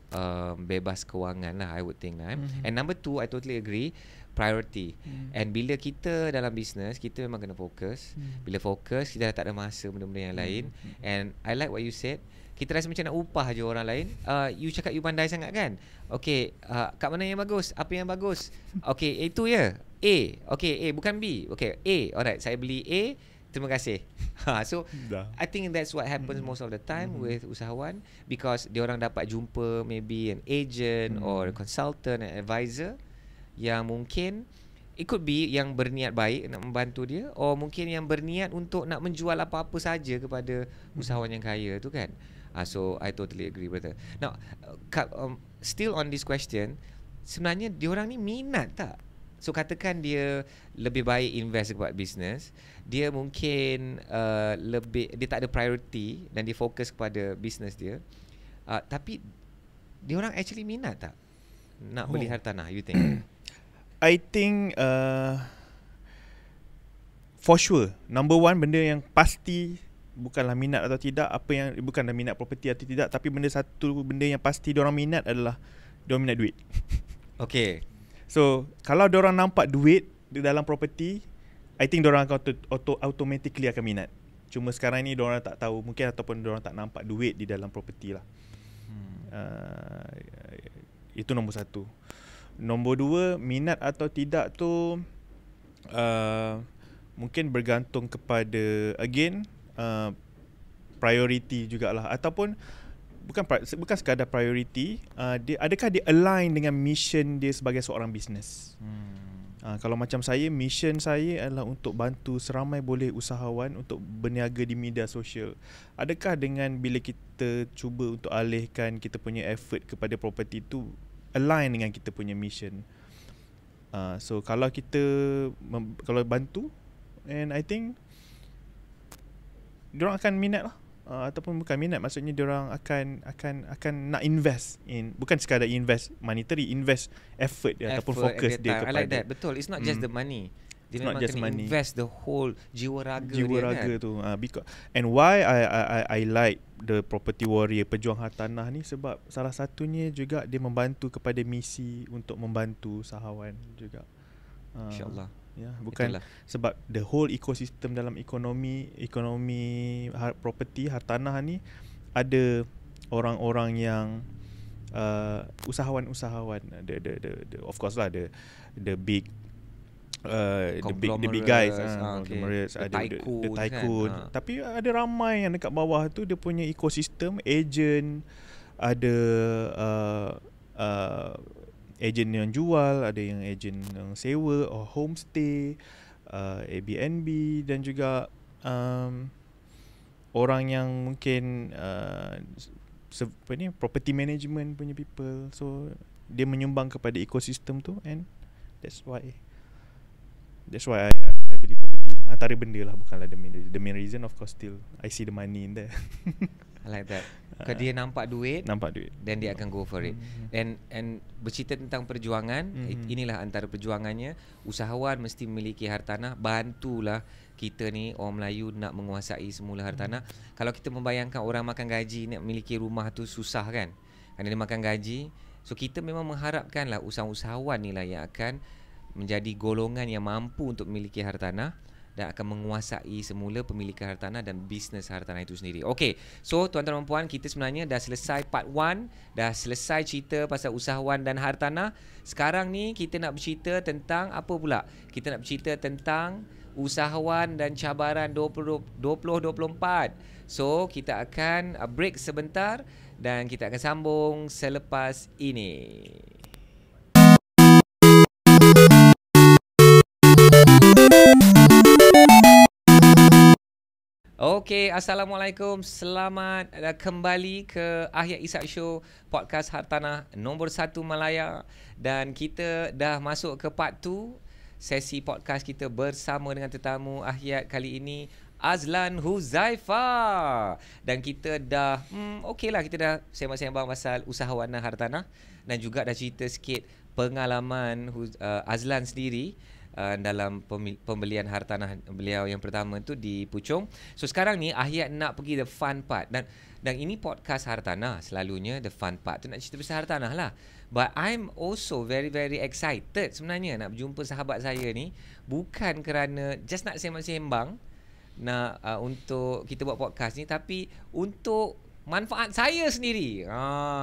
bebas kewangan lah, I would think lah. And number 2, I totally agree, priority. And bila kita dalam business, kita memang kena fokus. Bila fokus, kita dah tak ada masa benda-benda yang lain. And I like what you said, kita rasa macam nak upah je orang lain. You cakap you pandai sangat kan? Okay, kat mana yang bagus? Apa yang bagus? Okay, itu ya. A. Okay, A bukan B. Okay, A. Alright, saya beli A. Terima kasih. So I think that's what happens most of the time with usahawan, because diorang dapat jumpa maybe an agent or a consultant, an advisor yang mungkin it could be yang berniat baik nak membantu dia, or mungkin yang berniat untuk nak menjual apa-apa saja kepada usahawan yang kaya tu kan. So I totally agree, brother. Now still on this question, sebenarnya diorang ni minat tak? So katakan dia lebih baik invest kepada business, dia mungkin dia tak ada priority dan dia fokus kepada business dia, tapi dia orang actually minat tak nak beli hartanah, you think? I think for sure, number one, benda yang pasti bukanlah minat atau tidak, bukanlah minat property atau tidak, tapi benda yang pasti diorang minat adalah diorang minat duit. Okay. So kalau diorang nampak duit di dalam property, I think diorang akan automatically akan minat. Cuma sekarang ni diorang tak tahu mungkin, ataupun diorang tak nampak duit di dalam property lah. Itu nombor satu. Nombor dua, minat atau tidak tu mungkin bergantung kepada again priority jugalah, ataupun bukan sekadar priority, adakah dia align dengan mission dia sebagai seorang business. Kalau macam saya, mission saya adalah untuk bantu seramai boleh usahawan untuk berniaga di media sosial. Adakah dengan bila kita cuba untuk alihkan kita punya effort kepada property tu align dengan kita punya mission? So kalau kita kalau bantu, and I think diorang akan minat lah. Ataupun bukan minat, maksudnya diorang akan nak invest in, bukan sekadar invest monetary, invest effort dia ataupun fokus dia kepada. I like that. Betul, it's not just the money. Dia memang kena invest the whole jiwa raga kan? Tu. Because, and why I like the Property Warrior, pejuang hartanah ni, sebab salah satunya juga dia membantu kepada misi untuk membantu usahawan juga. InsyaAllah. Ya, bukan itulah. Sebab the whole ecosystem dalam ekonomi property hartanah ni ada orang-orang yang usahawan-usahawan, the of course lah, the big the big guys, conglomerates, ada the tycoon kan? Tapi ada ramai yang dekat bawah tu, dia punya ekosistem, agent, ada agent yang jual, ada yang agent yang sewa or homestay, Airbnb, dan juga orang yang mungkin property management punya people. So dia menyumbang kepada ekosistem tu, and that's why I beli property. Antara benda lah, bukanlah the main reason, of course. Still I see the money in there. I like that. Kalau dia nampak duit, then dia akan go for it. And bercerita tentang perjuangan, inilah antara perjuangannya. Usahawan mesti memiliki hartanah. Bantulah kita ni orang Melayu nak menguasai semula hartanah. Kalau kita membayangkan orang makan gaji nak memiliki rumah tu susah kan, kerana dia makan gaji. So kita memang mengharapkan lah usahawan ni lah yang akan menjadi golongan yang mampu untuk memiliki hartanah. dan akan menguasai semula pemilikan hartanah dan bisnes hartanah itu sendiri. Okey, so tuan-tuan dan puan, kita sebenarnya dah selesai part 1, dah selesai cerita pasal usahawan dan hartanah. Sekarang ni kita nak bercerita tentang apa pula? Kita nak bercerita tentang usahawan dan cabaran 2024. So, kita akan break sebentar dan kita akan sambung selepas ini. Okey, Assalamualaikum. Selamat kembali ke Ahya Ishak Show, podcast Hartanah nombor 1 Malaya. Dan kita dah masuk ke part 2 sesi podcast kita bersama dengan tetamu Ahyat kali ini, Azlan Huzaifa. Dan kita dah okeylah, kita dah sembang-sembang pasal usahawan dan hartanah dan juga dah cerita sikit pengalaman Azlan sendiri dalam pembelian hartanah beliau yang pertama tu di Puchong. So sekarang ni Ahyat nak pergi the fun part, dan ini podcast hartanah, selalunya the fun part tu nak cerita pasal hartanah lah. But I'm also very very excited sebenarnya nak berjumpa sahabat saya ni, bukan kerana just nak sembang-sembang nak untuk kita buat podcast ni, tapi untuk manfaat saya sendiri.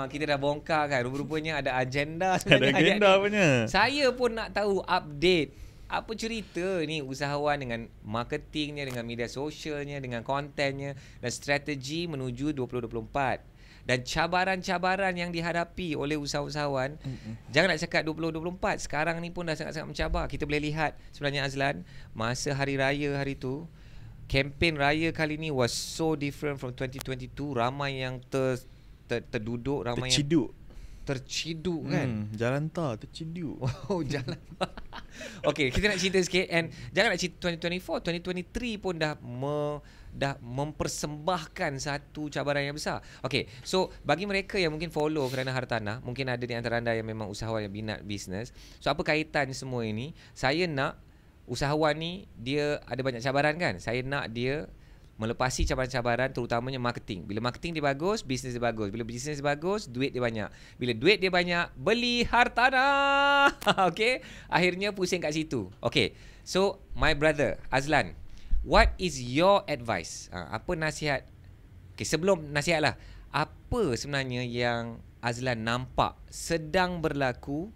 Kita dah bongkar kan, rupa-rupanya ada agenda sebenarnya. Ada agenda punya. Saya pun nak tahu update apa cerita ni usahawan dengan marketingnya, dengan media sosialnya, dengan kontennya dan strategi menuju 2024. Dan cabaran-cabaran yang dihadapi oleh usahawan. Jangan nak cakap 2024, sekarang ni pun dah sangat-sangat mencabar. Kita boleh lihat sebenarnya Azlan, masa hari raya hari tu, kempen raya kali ni was so different from 2022. Ramai yang terduduk, ramai terciduk. yang terciduk kan. Jalan tar terciduk. Oh, jalan. Okey, kita nak cerita sikit, and jangan nak cerita 2024, 2023 pun dah mempersembahkan satu cabaran yang besar. Okey, so bagi mereka yang mungkin follow kerana hartanah, mungkin ada di antara anda yang memang usahawan yang minat bisnes. So apa kaitan semua ini? Saya nak usahawan ni dia ada banyak cabaran kan. Saya nak dia melepasi cabaran-cabaran, terutamanya marketing. Bila marketing dia bagus, bisnes dia bagus. Bila bisnes dia bagus, duit dia banyak. Bila duit dia banyak, beli hartanah. Okey, akhirnya pusing kat situ. Okey, so my brother Azlan, what is your advice? Apa nasihat? Okay, sebelum nasihat lah, apa sebenarnya yang Azlan nampak sedang berlaku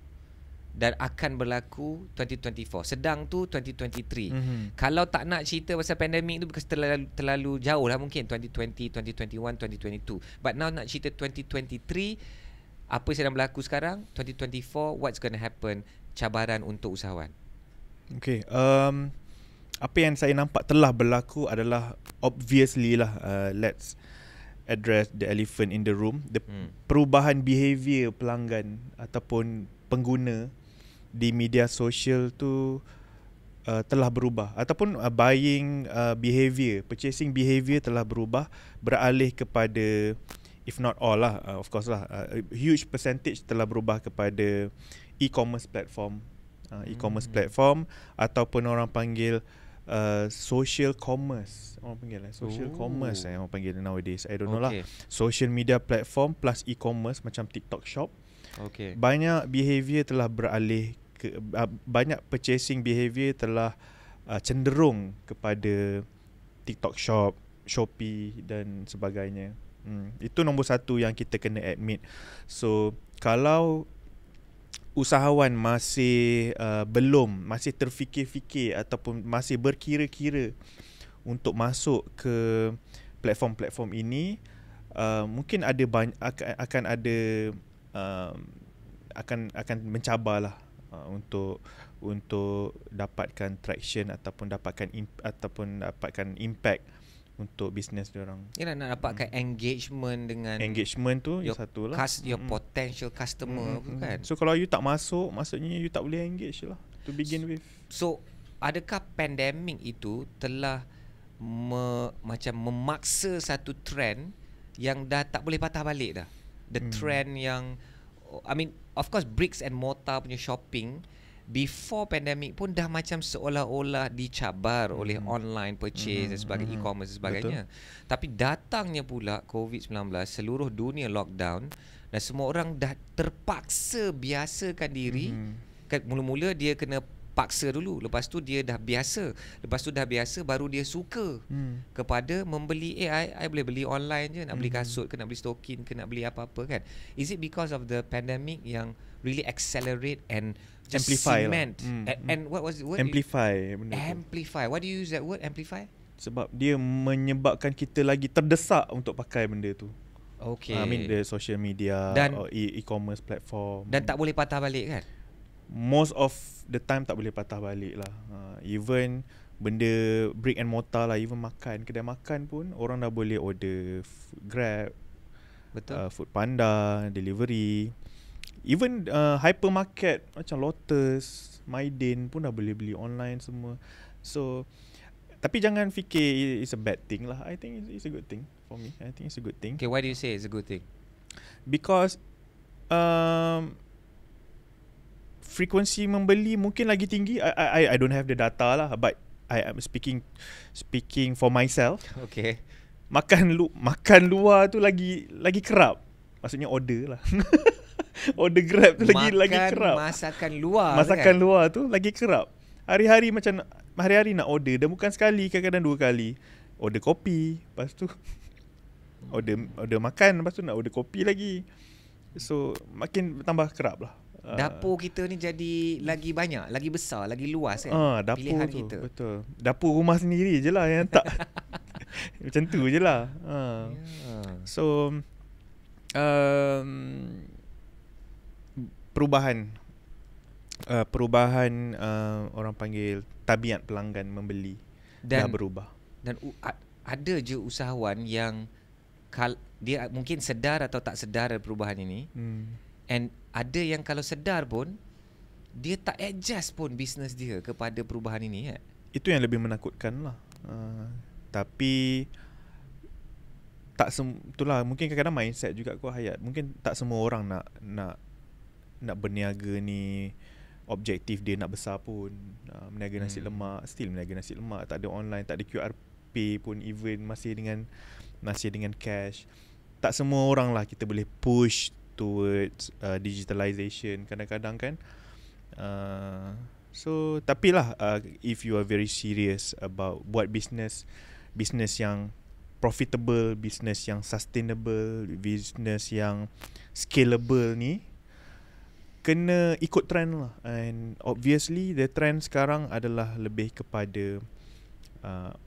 dan akan berlaku 2024? Sedang tu 2023. Kalau tak nak cerita pasal pandemik tu, because terlalu jauh lah mungkin 2020, 2021, 2022. But now nak cerita 2023, apa yang sedang berlaku sekarang, 2024, what's going to happen, cabaran untuk usahawan. Okay, apa yang saya nampak telah berlaku adalah obviously lah, let's address the elephant in the room, the perubahan behavior pelanggan ataupun pengguna di media sosial tu telah berubah, ataupun buying behavior, purchasing behavior telah berubah, beralih kepada, if not all lah, of course lah, huge percentage telah berubah kepada e-commerce platform, platform ataupun orang panggil social commerce. Orang panggil social commerce orang panggil nowadays. I don't know lah. Social media platform plus e-commerce macam TikTok Shop. Banyak behavior telah beralih ke, banyak purchasing behavior telah cenderung kepada TikTok Shop, Shopee dan sebagainya. Itu nombor satu yang kita kena admit. So kalau usahawan masih masih terfikir-fikir ataupun masih berkira-kira untuk masuk ke platform-platform ini, mungkin ada akan ada akan mencabarlah untuk dapatkan traction ataupun dapatkan impact untuk bisnes dia orang. Yalah, nak dapatkan engagement tu satu lah. Your potential customer kan. So kalau you tak masuk, maksudnya you tak boleh engage lah to begin with. So adakah pandemik itu telah macam memaksa satu trend yang dah tak boleh patah balik dah? The trend yang, I mean, of course bricks and mortar punya shopping before pandemic pun dah macam seolah-olah dicabar oleh online purchase dan sebagainya, e-commerce dan sebagainya. Betul. Tapi datangnya pula COVID-19, seluruh dunia lockdown dan semua orang dah terpaksa biasakan diri. Kan mula-mula dia kena paksa dulu. Lepas tu dia dah biasa. Lepas tu dah biasa baru dia suka kepada membeli I boleh beli online je, nak beli kasut ke, nak beli stokin ke, nak beli apa-apa kan. Is it because of the pandemic yang really accelerate and just amplify cement and what was the word? Amplify benda tu. Amplify. Why do you use that word, amplify? Sebab dia menyebabkan kita lagi terdesak untuk pakai benda tu. Okay. I mean the social media Dan- or e-commerce platform. Dan tak boleh patah balik kan? Most of the time tak boleh patah balik lah. Even benda brick and mortar lah, even makan, kedai makan pun orang dah boleh order Grab, Betul. Food Panda, delivery. Even hypermarket macam Lotus, Maidin pun dah boleh beli online semua. So tapi jangan fikir it's a bad thing lah. I think it's a good thing for me. I think it's a good thing. Okay, why do you say it's a good thing? Because frekuensi membeli mungkin lagi tinggi. I don't have the data lah, but I am speaking for myself. Okay. Makan luar tu lagi kerap. Maksudnya order lah. Order Grab tu lagi kerap. Masakan luar. Masakan kan? luar tu lagi kerap. Hari-hari nak order, dan bukan sekali, kadang-kadang 2 kali. Order kopi, lepas tu order makan, lepas tu nak order kopi lagi. So makin tambah kerap lah. Dapur kita ni jadi lagi banyak, lagi besar, lagi luas kan. Dapur Pilihan tu kita. betul. Dapur rumah sendiri je lah yang tak. Macam tu je lah. So perubahan orang panggil tabiat pelanggan membeli dah berubah. Dan ada je usahawan yang dia mungkin sedar atau tak sedar ada perubahan ini. And ada yang kalau sedar pun dia tak adjust pun bisnes dia kepada perubahan ini kan. Itu yang lebih menakutkan lah. Tapi itulah mungkin kadang-kadang mindset juga kot Hayat. Mungkin tak semua orang nak berniaga ni objektif dia nak besar pun. Meniaga nasi lemak, still meniaga nasi lemak, tak ada online, tak ada QR Pay pun, even masih dengan cash. Tak semua orang lah kita boleh push towards digitalization kadang-kadang kan. So tapi lah if you are very serious about buat business yang profitable, business yang sustainable, business yang scalable ni, kena ikut trend lah. And obviously the trend sekarang adalah lebih kepada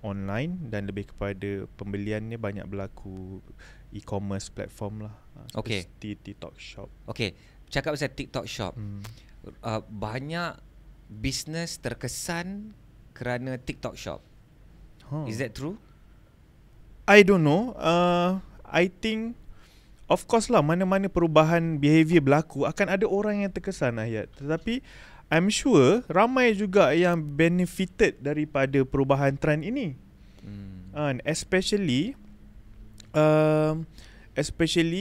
online, dan lebih kepada pembeliannya banyak berlaku e-commerce platform lah. Okay. Seperti TikTok Shop. Okay, cakap pasal TikTok Shop. Banyak bisnes terkesan kerana TikTok Shop. Is that true? I don't know. I think of course lah, mana-mana perubahan behavior berlaku akan ada orang yang terkesan Ayat. Tetapi I'm sure ramai juga yang benefited daripada perubahan trend ini. And especially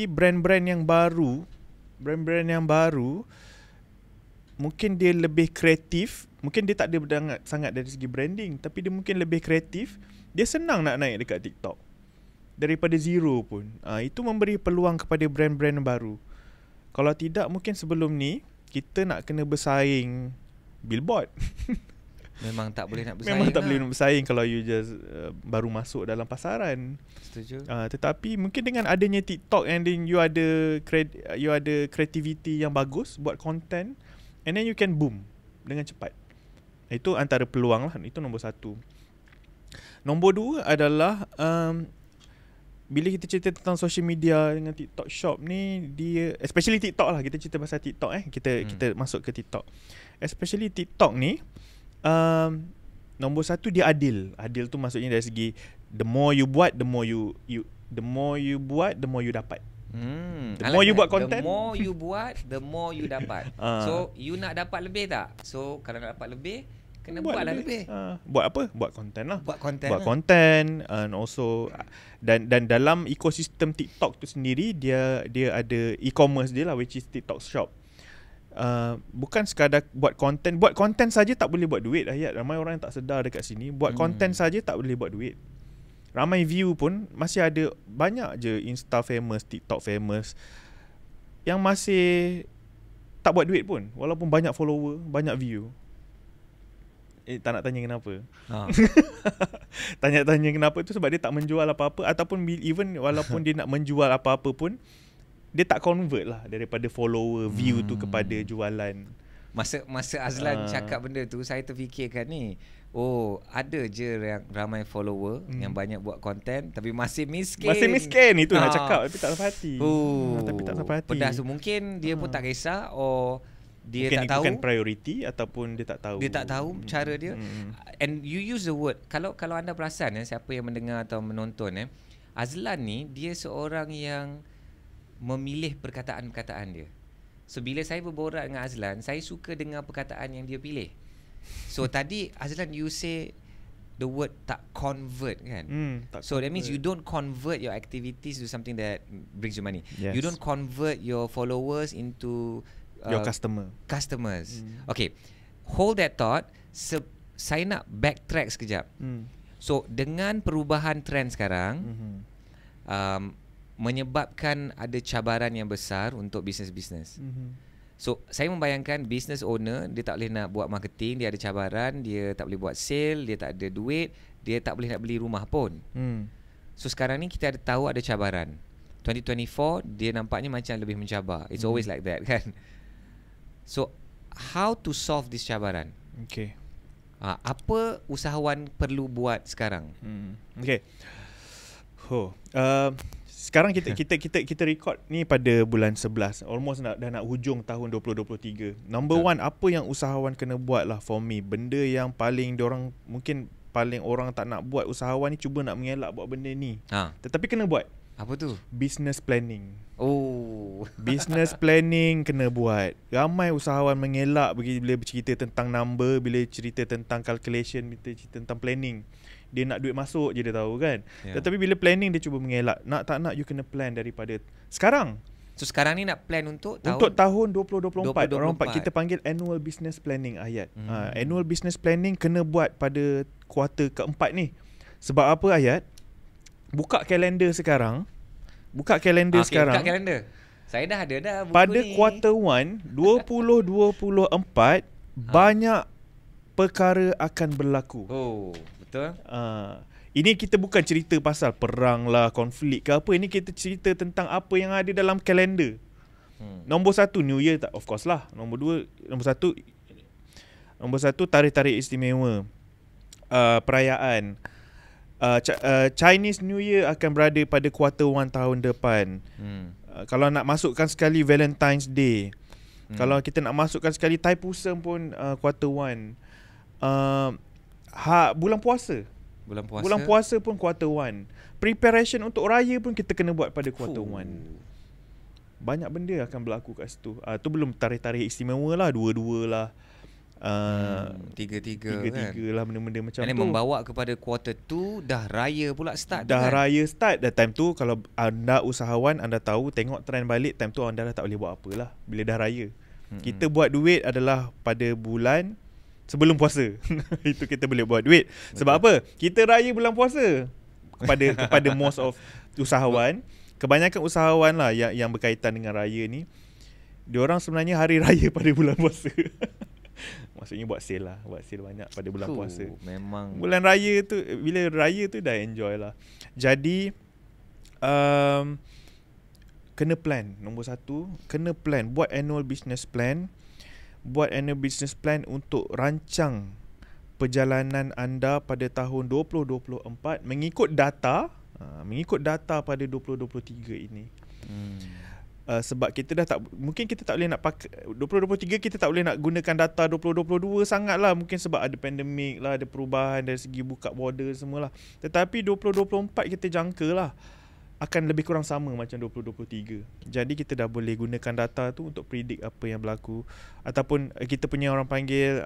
brand-brand yang baru, mungkin dia lebih kreatif. Mungkin dia tak ada sangat dari segi branding, tapi dia mungkin lebih kreatif. Dia senang nak naik dekat TikTok daripada zero pun. Itu memberi peluang kepada brand-brand baru. Kalau tidak, mungkin sebelum ni kita nak kena bersaing billboard. Memang tak boleh nak bersaing. Memang tak boleh nak bersaing kalau you just baru masuk dalam pasaran. Setuju. Tetapi mungkin dengan adanya TikTok, and then you ada creativity yang bagus buat content, and then you can boom dengan cepat. Itu antara peluang lah. Itu nombor 1. Nombor 2 adalah bila kita cerita tentang social media dengan TikTok Shop ni, dia especially TikTok lah, kita cerita pasal TikTok kita masuk ke TikTok. Especially TikTok ni nombor 1, dia adil. Adil tu maksudnya dari segi the more you buat, the more you dapat. The more you buat content, the more you buat, the more you dapat. So you nak dapat lebih tak? So kalau nak dapat lebih, kena buatlah lebih. Buat apa? Buat content lah. Buat content, and also dan dalam ekosistem TikTok tu sendiri, dia ada e-commerce dia lah, which is TikTok Shop. Bukan sekadar buat content saja tak boleh buat duit Ayat. Ramai orang yang tak sedar dekat sini. Buat content saja tak boleh buat duit. Ramai view pun masih ada banyak je Insta famous, TikTok famous yang masih tak buat duit pun, walaupun banyak follower, banyak view. tak nak tanya kenapa. Ha. Tanya-tanya kenapa tu sebab dia tak menjual apa-apa, ataupun even walaupun dia nak menjual apa-apa pun dia tak convert lah daripada follower view tu kepada jualan. Masa Azlan cakap benda tu, saya terfikirkan ni, ada je yang ramai follower yang banyak buat konten tapi masih miskin. Itu nak cakap tapi tak sampai hati. Tapi tak sampai hati. Pedas tu mungkin dia pun tak kisah, dia mungkin tak tahu, bukan priority, ataupun dia tak tahu. Dia tak tahu cara dia. And you use the word, kalau anda perasan siapa yang mendengar atau menonton Azlan ni dia seorang yang memilih perkataan-perkataan dia. So bila saya berborak dengan Azlan, saya suka dengar perkataan yang dia pilih. So tadi Azlan you say the word tak convert kan. So that means you don't convert your activities to something that brings you money. Yes. You don't convert your followers into your customers. Okay, hold that thought. Saya nak backtrack sekejap. So dengan perubahan trend sekarang, menyebabkan ada cabaran yang besar untuk bisnes-bisnes. So saya membayangkan business owner, dia tak boleh nak buat marketing, dia ada cabaran, dia tak boleh buat sale, dia tak ada duit, dia tak boleh nak beli rumah pun. So sekarang ni kita ada tahu ada cabaran. 2024 dia nampaknya macam lebih mencabar. It's always like that kan. So how to solve this cabaran? Okay. Apa usahawan perlu buat sekarang? Okay. Sekarang kita record ni pada bulan 11. Almost dah nak hujung tahun 2023. Number one, apa yang usahawan kena buat lah for me. Benda yang paling diorang, mungkin paling orang tak nak buat. Usahawan ni cuba nak mengelak buat benda ni. Tetapi kena buat. Apa tu? Business planning. Business planning kena buat. Ramai usahawan mengelak bila bercerita tentang number, bila cerita tentang calculation, bila cerita tentang planning. Dia nak duit masuk je dia tahu kan. Tetapi bila planning dia cuba mengelak. Nak tak nak you kena plan daripada sekarang. So sekarang ni nak plan untuk tahun 2024. Kita panggil annual business planning Ayat. Annual business planning kena buat pada kuarter keempat ni. Sebab apa Ayat? Buka kalender sekarang. Buka kalender. Saya dah ada dah buku pada ni. kuarter 1 2024 banyak perkara akan berlaku. Betul. Ini kita bukan cerita pasal perang lah, konflik ke apa. Ini kita cerita tentang apa yang ada dalam kalender. Nombor 1 New Year, of course lah. Nombor 1 tarikh-tarikh istimewa, perayaan. Chinese New Year akan berada pada kuarter 1 tahun depan. Kalau nak masukkan sekali Valentine's Day, kalau kita nak masukkan sekali Thaipusam pun kuarter 1. Bulan puasa pun kuarter 1. Preparation untuk raya pun kita kena buat pada kuarter 1. Banyak benda akan berlaku kat situ. Tu belum tarikh-tarikh istimewa lah, 22 lah, 3 kan? lah, benda-benda macam tu. Membawa kepada kuarter 2 dah raya pula start. Raya start. Dah time tu kalau anda usahawan, anda tahu, tengok trend balik, time tu anda dah tak boleh buat apa lah bila dah raya. Kita buat duit adalah pada bulan sebelum puasa. Itu kita boleh buat duit. Sebab apa? Kita raya bulan puasa. Kepada most of usahawan, kebanyakan usahawan lah yang berkaitan dengan raya ni, diorang sebenarnya hari raya pada bulan puasa. Maksudnya buat sale lah. Buat sale banyak pada bulan puasa. Memang bulan raya tu, bila raya tu dah enjoy lah. Jadi kena plan. Nombor 1, kena plan. Buat annual business plan. Buat annual business plan untuk rancang perjalanan anda pada tahun 2024 mengikut data pada 2023 ini. Sebab kita dah tak, mungkin kita tak boleh nak pakai 2023, kita tak boleh nak gunakan data 2022 sangat lah. Mungkin sebab ada pandemik lah, ada perubahan dari segi buka border semualah. Tetapi 2024 kita jangka lah akan lebih kurang sama macam 2023. Jadi kita dah boleh gunakan data tu untuk predict apa yang berlaku, ataupun kita punya orang panggil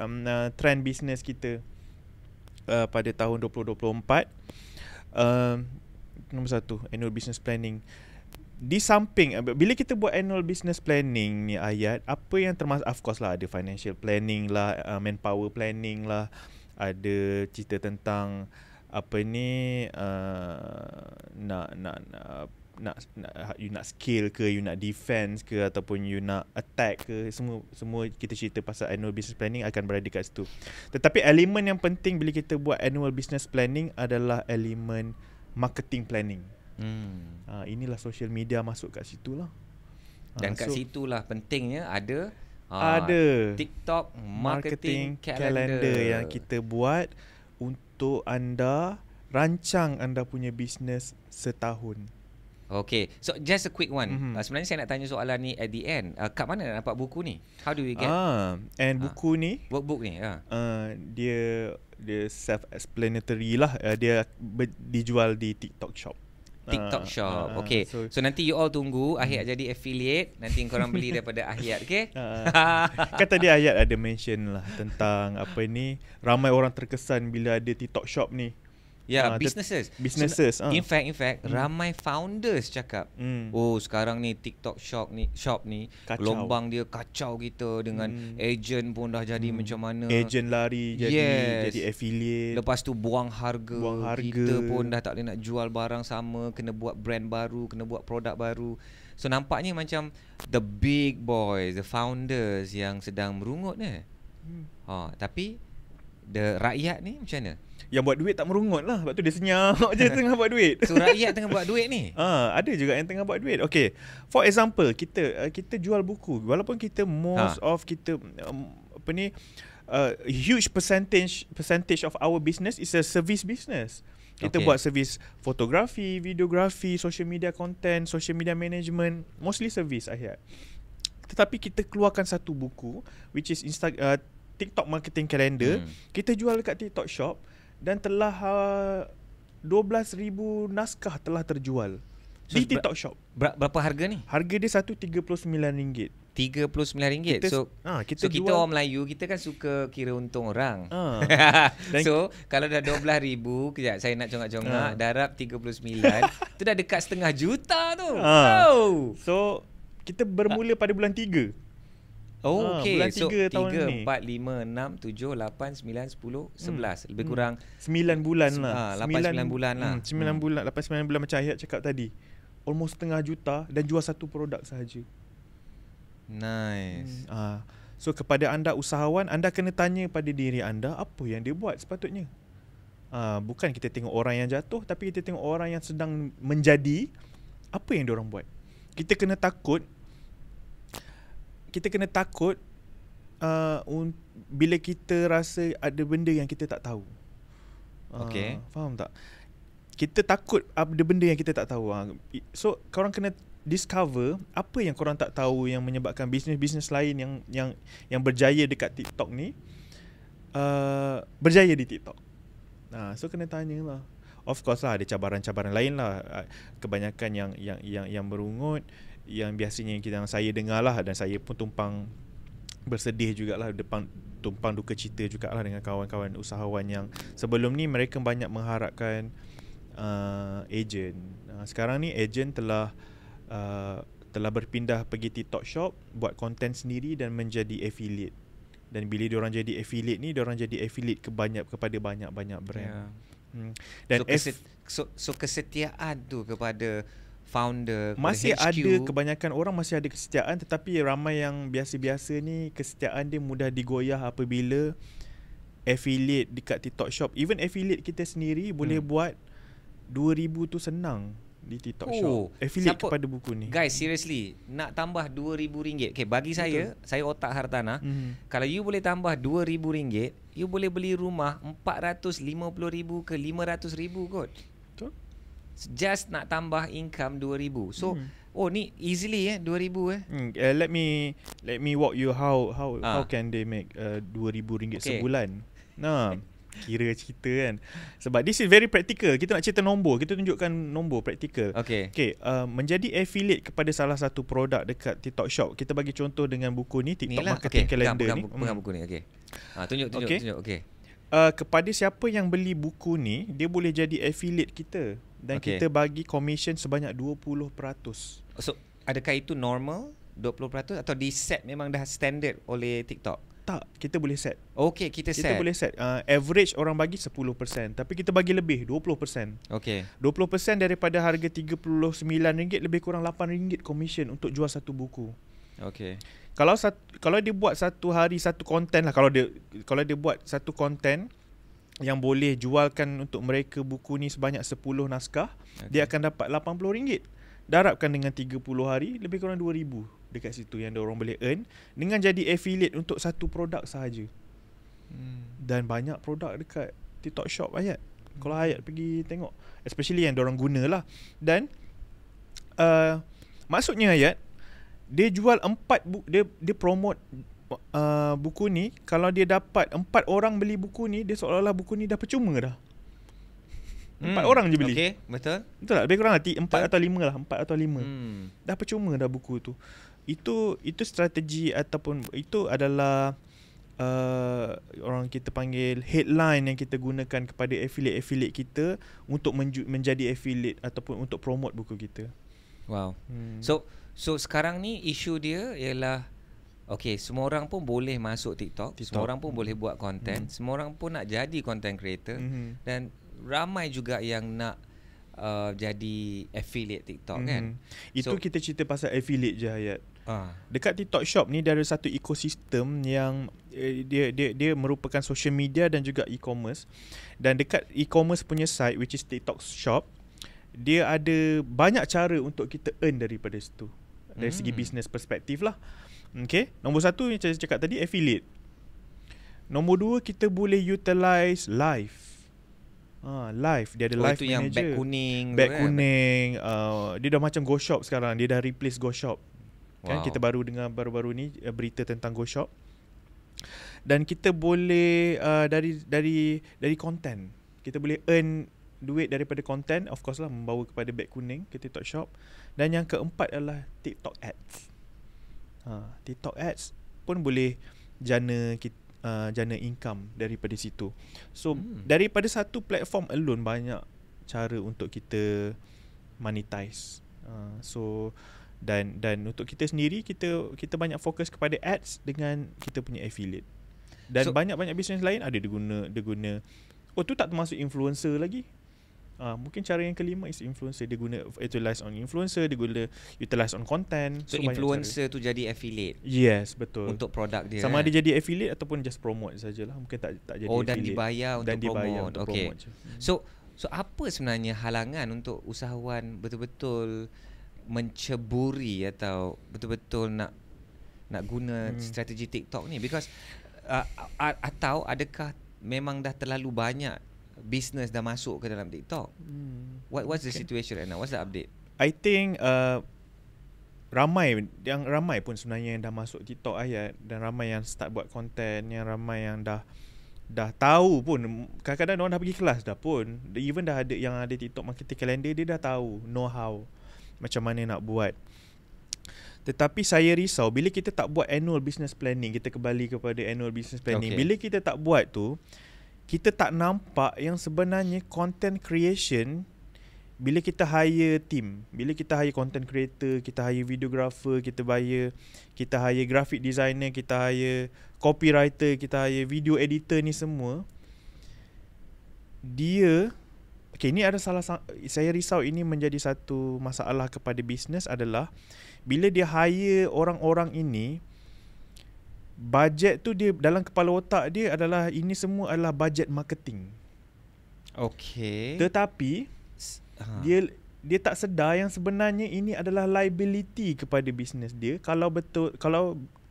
trend business kita pada tahun 2024. Nombor 1, annual business planning. Di samping, bila kita buat annual business planning ni Ayat, apa yang termasuk, of course lah ada financial planning lah, manpower planning lah, ada cerita tentang apa ni, nak you nak scale ke, you nak defense ke, ataupun you nak attack ke, semua kita cerita pasal annual business planning akan berada kat situ. Tetapi elemen yang penting bila kita buat annual business planning adalah elemen marketing planning. Inilah social media masuk kat situ lah. Dan kat situlah pentingnya ada TikTok marketing calendar yang kita buat untuk anda rancang anda punya bisnes setahun. Okay, so just a quick one. Sebenarnya saya nak tanya soalan ni at the end. Kat mana nak dapat buku ni? How do we get? Buku ni, workbook ni, dia self-explanatory lah. Dia dijual di TikTok Shop. TikTok Shop. Okay. So nanti you all tunggu Ahyat jadi affiliate. Nanti korang beli daripada Ahyat, okay? Kan tadi Ahyat ada mention lah tentang apa ni, ramai orang terkesan bila ada TikTok Shop ni. Businesses. So, in fact, ramai founders cakap, oh sekarang ni TikTok Shop ni kacau. Gelombang dia kacau kita dengan agent pun dah jadi macam mana. Agent lari jadi affiliate. Lepas tu buang harga. Kita pun dah tak boleh nak jual barang sama, kena buat brand baru, kena buat produk baru. So nampaknya macam the big boys, the founders yang sedang merungut ni. Tapi the rakyat ni macam mana? Yang buat duit tak merungut lah. Sebab tu dia senyap je tengah buat duit. So rakyat tengah buat duit ni? Ada juga yang tengah buat duit. Okay, for example, kita jual buku. Walaupun kita kita huge percentage of our business is a service business. Kita buat servis fotografi, videografi, social media content, social media management, mostly service Ahyat. Tetapi kita keluarkan satu buku which is TikTok marketing calendar. Kita jual dekat TikTok Shop dan telah 12,000 naskah telah terjual di TikTok Shop. Berapa harga ni? Harga dia RM139. RM39. Kita kita orang Melayu, kita kan suka kira untung orang. So kalau dah 12,000, kejap saya nak congak-congak, darab 39, tu dah dekat setengah juta tu. So kita bermula pada bulan 3. Okay, bulan 3 so tahun 3, 4, ni. 5, 6, 7, 8, 9, 10, 11. Lebih kurang 9 bulan lah. 8-9 bulan lah. 9 bulan, 8-9 bulan macam Ahyat cakap tadi. Almost setengah juta dan jual satu produk sahaja. Nice. So kepada anda usahawan, anda kena tanya pada diri anda apa yang dia buat sepatutnya. Bukan kita tengok orang yang jatuh, tapi kita tengok orang yang sedang menjadi, apa yang diorang buat. Kita kena takut bila kita rasa ada benda yang kita tak tahu. Faham tak? Kita takut ada benda yang kita tak tahu. So korang kena discover apa yang korang tak tahu yang menyebabkan bisnes-bisnes lain yang berjaya dekat TikTok ni berjaya di TikTok. So kena tanyalah. Of course lah ada cabaran-cabaran lain lah. Kebanyakan yang berungut, yang biasanya yang saya dengar lah, dan saya pun tumpang bersedih jugalah, tumpang duka cita jugalah dengan kawan-kawan usahawan yang sebelum ni mereka banyak mengharapkan agent. Sekarang ni agent telah berpindah pergi TikTok Shop, buat konten sendiri dan menjadi affiliate. Dan bila diorang jadi affiliate ni, diorang jadi affiliate kepada banyak-banyak brand. Dan so kesetiaan tu kepada founder, masih HQ. ada, kebanyakan orang masih ada kesetiaan, tetapi ramai yang biasa-biasa ni kesetiaan dia mudah digoyah apabila affiliate dekat TikTok Shop. Even affiliate kita sendiri boleh buat 2,000 tu senang di TikTok Shop. Affiliate kepada buku ni. Guys, seriously, nak tambah RM2,000. Okay, bagi saya otak hartanah. Kalau you boleh tambah RM2,000, you boleh beli rumah RM450,000 ke RM500,000 kot. Betul. Just nak tambah income RM2,000. So, ni easily RM2,000 let me walk you how can they make RM2,000 sebulan. Kira cerita kan. Sebab this is very practical. Kita nak cerita nombor, kita tunjukkan nombor practical. Okay, menjadi affiliate kepada salah satu produk dekat TikTok Shop. Kita bagi contoh dengan buku ni, TikTok Marketing Calendar ni. Pegang buku ni. Tunjuk. Kepada siapa yang beli buku ni, dia boleh jadi affiliate kita. Dan kita bagi commission sebanyak 20%. So, adakah itu normal 20% atau di set memang dah standard oleh TikTok? Tak, kita boleh set. Okay, kita Boleh set. Average orang bagi 10%, tapi kita bagi lebih 20%. Okay. 20% daripada harga RM39 lebih kurang RM8 commission untuk jual satu buku. Okay. Kalau dia buat satu hari satu konten lah, kalau dia buat satu konten yang boleh jualkan untuk mereka buku ni sebanyak 10 naskah, dia akan dapat RM80. Darabkan dengan 30 hari, lebih kurang RM2,000 dekat situ yang orang boleh earn dengan jadi affiliate untuk satu produk sahaja. Dan banyak produk dekat TikTok Shop Hayat. Kalau Hayat pergi tengok, especially yang diorang guna lah. Dan maksudnya Hayat, dia jual 4 buku, dia promote buku ni. Kalau dia dapat 4 orang beli buku ni, dia seolah-olah buku ni dah percuma dah. 4 orang je beli. Okay, betul. Betul tak? Lebih kurang 4 atau 5 lah. 4 atau 5. Dah percuma dah buku tu. Itu strategi ataupun itu adalah orang kita panggil headline yang kita gunakan kepada affiliate kita untuk menjadi affiliate ataupun untuk promote buku kita. Wow. So sekarang ni isu dia ialah okay, semua orang pun boleh masuk TikTok. Semua orang pun boleh buat konten. Semua orang pun nak jadi content creator. Dan ramai juga yang nak jadi affiliate TikTok kan. Itu kita cerita pasal affiliate je Hayat. Dekat TikTok Shop ni dia ada satu ekosistem yang dia merupakan social media dan juga e-commerce. Dan dekat e-commerce punya site, which is TikTok Shop, dia ada banyak cara untuk kita earn daripada situ. Dari segi business perspektif lah. Okay, nombor 1 yang saya cakap tadi, affiliate. Nombor 2, kita boleh utilize live. Live, dia ada live itu manager. yang beg kuning. Dia dah macam GoShop sekarang. Dia dah replace GoShop. Kan kita baru dengar baru-baru ni berita tentang GoShop. Dan kita boleh dari content. Kita boleh earn duit daripada content, of course lah, membawa kepada beg kuning ke TikTok Shop. Dan yang keempat adalah TikTok Ads. TikTok Ads pun boleh jana income daripada situ. So daripada satu platform alone banyak cara untuk kita monetize. Dan untuk kita sendiri, kita banyak fokus kepada ads dengan kita punya affiliate. Dan banyak-banyak bisnes lain ada dia guna. Tu tak termasuk influencer lagi. Mungkin cara yang kelima is influencer. Dia guna utilize on influencer, dia guna utilize on content. So influencer tu jadi affiliate. Yes, betul. Untuk produk dia. Sama ada jadi affiliate ataupun just promote sajalah. Mungkin tak jadi affiliate. Dan dibayar untuk promote. Okay. Promote je. So apa sebenarnya halangan untuk usahawan betul-betul menceburi atau betul-betul nak guna strategi TikTok ni? Because atau adakah memang dah terlalu banyak business dah masuk ke dalam TikTok? What's the situation right now? What's the update? I think ramai pun sebenarnya yang dah masuk TikTok Hayat, dan ramai yang start buat content, yang ramai yang dah tahu pun. Kadang-kadang orang dah pergi kelas dah pun. Even dah ada yang ada TikTok marketing calendar, dia dah tahu know how macam mana nak buat. Tetapi saya risau bila kita tak buat annual business planning. Kita kembali kepada annual business planning. Bila kita tak buat tu, kita tak nampak yang sebenarnya content creation, bila kita hire team, bila kita hire content creator, kita hire videographer, kita hire graphic designer, kita hire copywriter, kita hire video editor, ni semua ini ada saya risau ini menjadi satu masalah kepada bisnes adalah bila dia hire orang-orang ini, bajet tu dia dalam kepala otak dia adalah ini semua adalah bajet marketing. Okay. Tetapi dia tak sedar yang sebenarnya ini adalah liability kepada bisnes dia kalau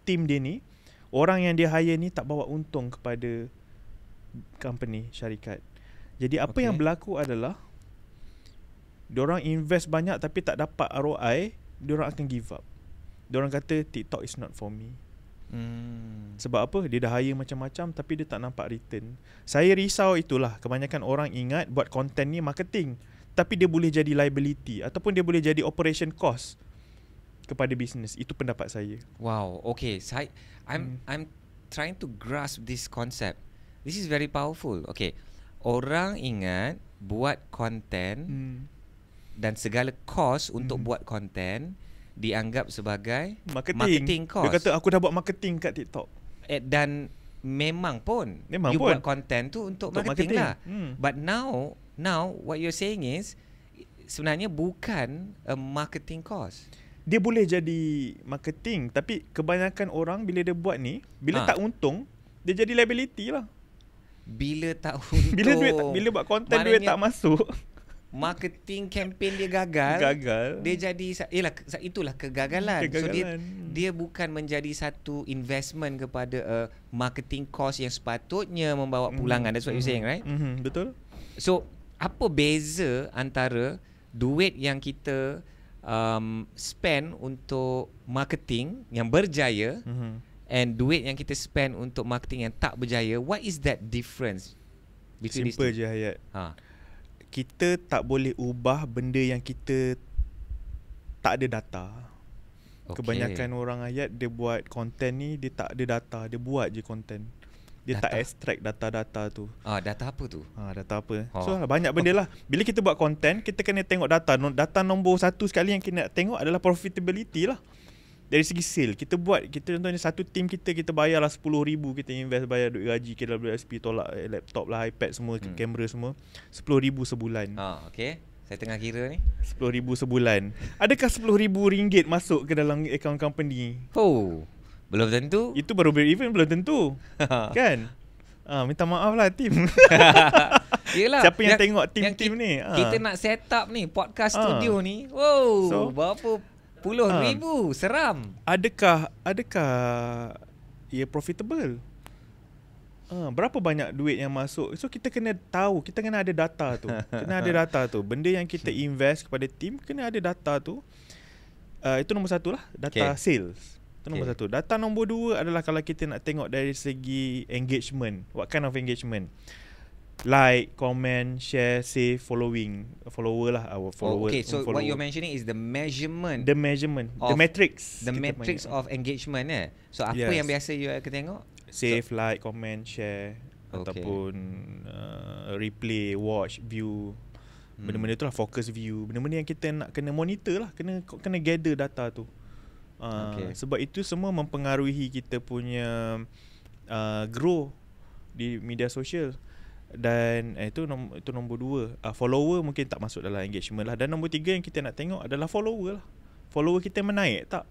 team dia ni, orang yang dia hire ni tak bawa untung kepada company, syarikat. Jadi apa yang berlaku adalah diorang invest banyak tapi tak dapat ROI, diorang akan give up. Diorang kata TikTok is not for me. Sebab apa? Dia dah hire macam-macam tapi dia tak nampak return. Saya risau itulah. Kebanyakan orang ingat buat content ni marketing, tapi dia boleh jadi liability ataupun dia boleh jadi operation cost kepada bisnes. Itu pendapat saya. Wow, okay. I'm trying to grasp this concept. This is very powerful. Okay. Orang ingat buat konten dan segala cost untuk buat konten dianggap sebagai marketing cost. Dia kata aku dah buat marketing kat TikTok. Dan memang pun Memang you pun. buat content tu untuk marketing. marketing lah. But now what you're saying is sebenarnya bukan a marketing cost. Dia boleh jadi marketing, tapi kebanyakan orang bila dia buat ni, bila tak untung, dia jadi liability lah. Bila tak untung, Bila buat content duit tak masuk, marketing campaign dia gagal, dia jadi itulah kegagalan. So dia bukan menjadi satu investment kepada a marketing cost yang sepatutnya membawa pulangan. That's what you're saying, right? Betul. So apa beza antara duit yang kita spend untuk marketing yang berjaya and duit yang kita spend untuk marketing yang tak berjaya? What is that difference between these two? Simple je Hayat. Kita tak boleh ubah benda yang kita tak ada data. Kebanyakan orang Hayat, dia buat content ni, dia tak ada data, dia buat je content. Dia tak extract data-data tu. Data apa tu? Data apa? So banyak benda lah. Bila kita buat content, kita kena tengok data. Data nombor satu sekali yang kita nak tengok adalah profitability lah. Dari segi sale, kita contohnya satu team kita bayarlah 10,000, kita invest bayar duit gaji, KWSP, tolak laptop lah, iPad semua, kamera semua, 10,000 sebulan. Okay. Saya tengah kira ni. 10,000 sebulan. Adakah RM10,000 masuk ke dalam account company? Belum tentu. Itu baru break even, belum tentu. Kan? Minta maaf lah tim. Yelah, siapa yang tengok tim-tim ni? Kita nak set up ni podcast studio ni. Berapa puluh ribu, seram. Adakah ia profitable? Berapa banyak duit yang masuk? So kita kena tahu, kita kena ada data tu. Benda yang kita invest kepada tim, kena ada data tu. Itu nombor satu lah, data sales. Itu nombor satu. Data nombor dua adalah kalau kita nak tengok dari segi engagement. What kind of engagement? Like, comment, share, save, following. Follower lah, our follower. So what you're mentioning is the measurement. The metrics. The metrics of engagement. So apa yang biasa you akan tengok? Save, like, comment, share, ataupun replay, watch, view. Benda-benda tu lah, focus view. Benda-benda yang kita nak kena monitor lah, kena gather data tu. Sebab itu semua mempengaruhi kita punya grow di media sosial. Dan itu nombor dua. Follower mungkin tak masuk dalam engagement lah. Dan nombor tiga yang kita nak tengok adalah follower lah. Follower kita menaik tak?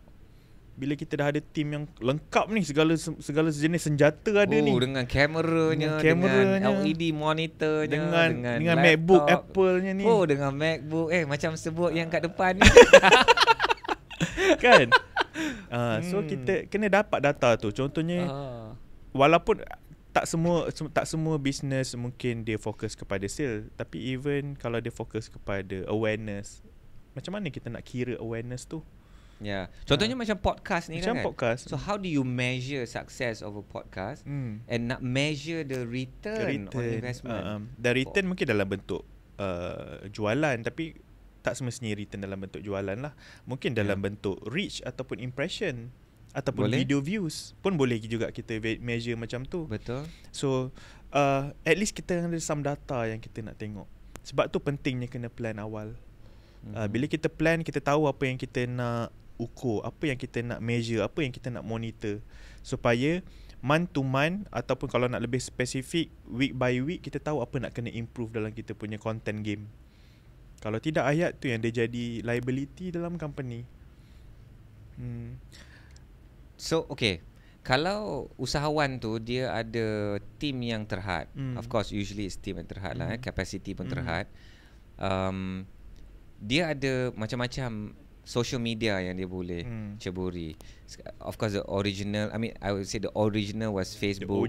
Bila kita dah ada team yang lengkap ni, segala jenis senjata ada ni. Dengan kameranya, dengan LED monitornya, dengan MacBook Apple-nya ni. Dengan MacBook. Macam sebut yang kat depan ni. Kan? So kita kena dapat data tu. Contohnya walaupun tak semua business mungkin dia fokus kepada sale, tapi even kalau dia fokus kepada awareness, macam mana kita nak kira awareness tu? Contohnya macam podcast ni macam kan. Podcast. So how do you measure success of a podcast and nak measure the return on investment? Dan return mungkin dalam bentuk jualan, tapi tak semestinya return dalam bentuk jualan lah. Mungkin dalam bentuk reach ataupun impression ataupun video views pun boleh juga kita measure macam tu. Betul. So at least kita ada some data yang kita nak tengok. Sebab tu pentingnya kena plan awal. Bila kita plan, kita tahu apa yang kita nak ukur, apa yang kita nak measure, apa yang kita nak monitor, supaya month to month ataupun kalau nak lebih spesifik, week by week, kita tahu apa nak kena improve dalam kita punya content game. Kalau tidak, ayat tu yang dia jadi liability dalam company. So kalau usahawan tu dia ada team yang terhad, of course usually it's team yang terhad lah, capacity pun terhad. Dia ada macam-macam social media yang dia boleh ceburi. Of course the original, I would say the original was Facebook.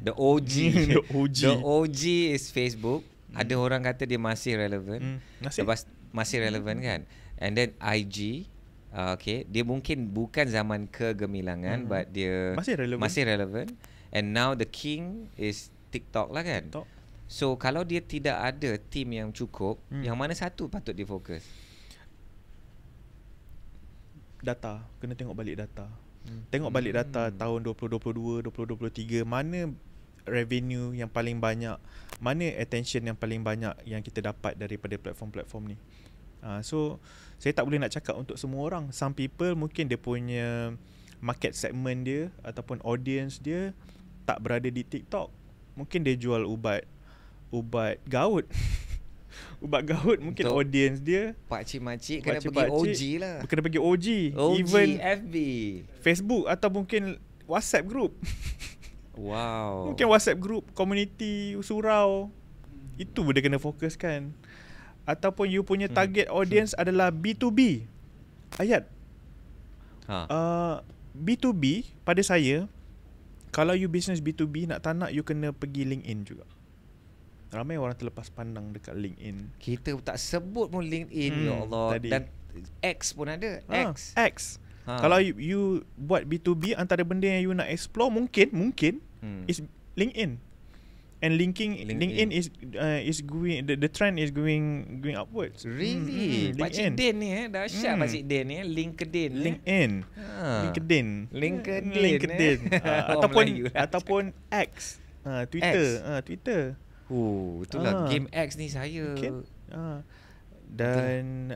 The OG is Facebook. Ada orang kata dia masih relevant. Masih relevant kan. And then IG, dia mungkin bukan zaman kegemilangan, but dia masih relevant. And now the king is TikTok lah kan. So kalau dia tidak ada team yang cukup, yang mana satu patut dia fokus? Data. Kena tengok balik data. Tengok balik data tahun 2022, 2023, mana revenue yang paling banyak, mana attention yang paling banyak yang kita dapat daripada platform-platform ni. So saya tak boleh nak cakap untuk semua orang. Some people mungkin dia punya market segment dia ataupun audience dia tak berada di TikTok. Mungkin dia jual ubat gaut. Ubat gaut mungkin Untuk audience dia pakcik-makcik kena pergi pakcik-pakcik OG lah. kena pergi OG, OG even FB. Facebook atau mungkin WhatsApp group. Wow. Mungkin WhatsApp group community surau. Itu dia kena fokuskan. Ataupun you punya target audience adalah B2B. Ayat. B2B pada saya, kalau you business B2B nak tak nak you kena pergi LinkedIn juga. Ramai orang terlepas pandang dekat LinkedIn. Kita tak sebut pun LinkedIn, ya Allah. Tadi. Dan X pun ada. X. Kalau you buat B2B, antara benda yang you nak explore mungkin is LinkedIn. And LinkedIn is going, the trend is going upwards. Really? Pakcik Din ni dahsyat Pakcik Din ni, LinkedIn. LinkedIn. Ataupun X. Twitter. Itulah game X ni saya. Dan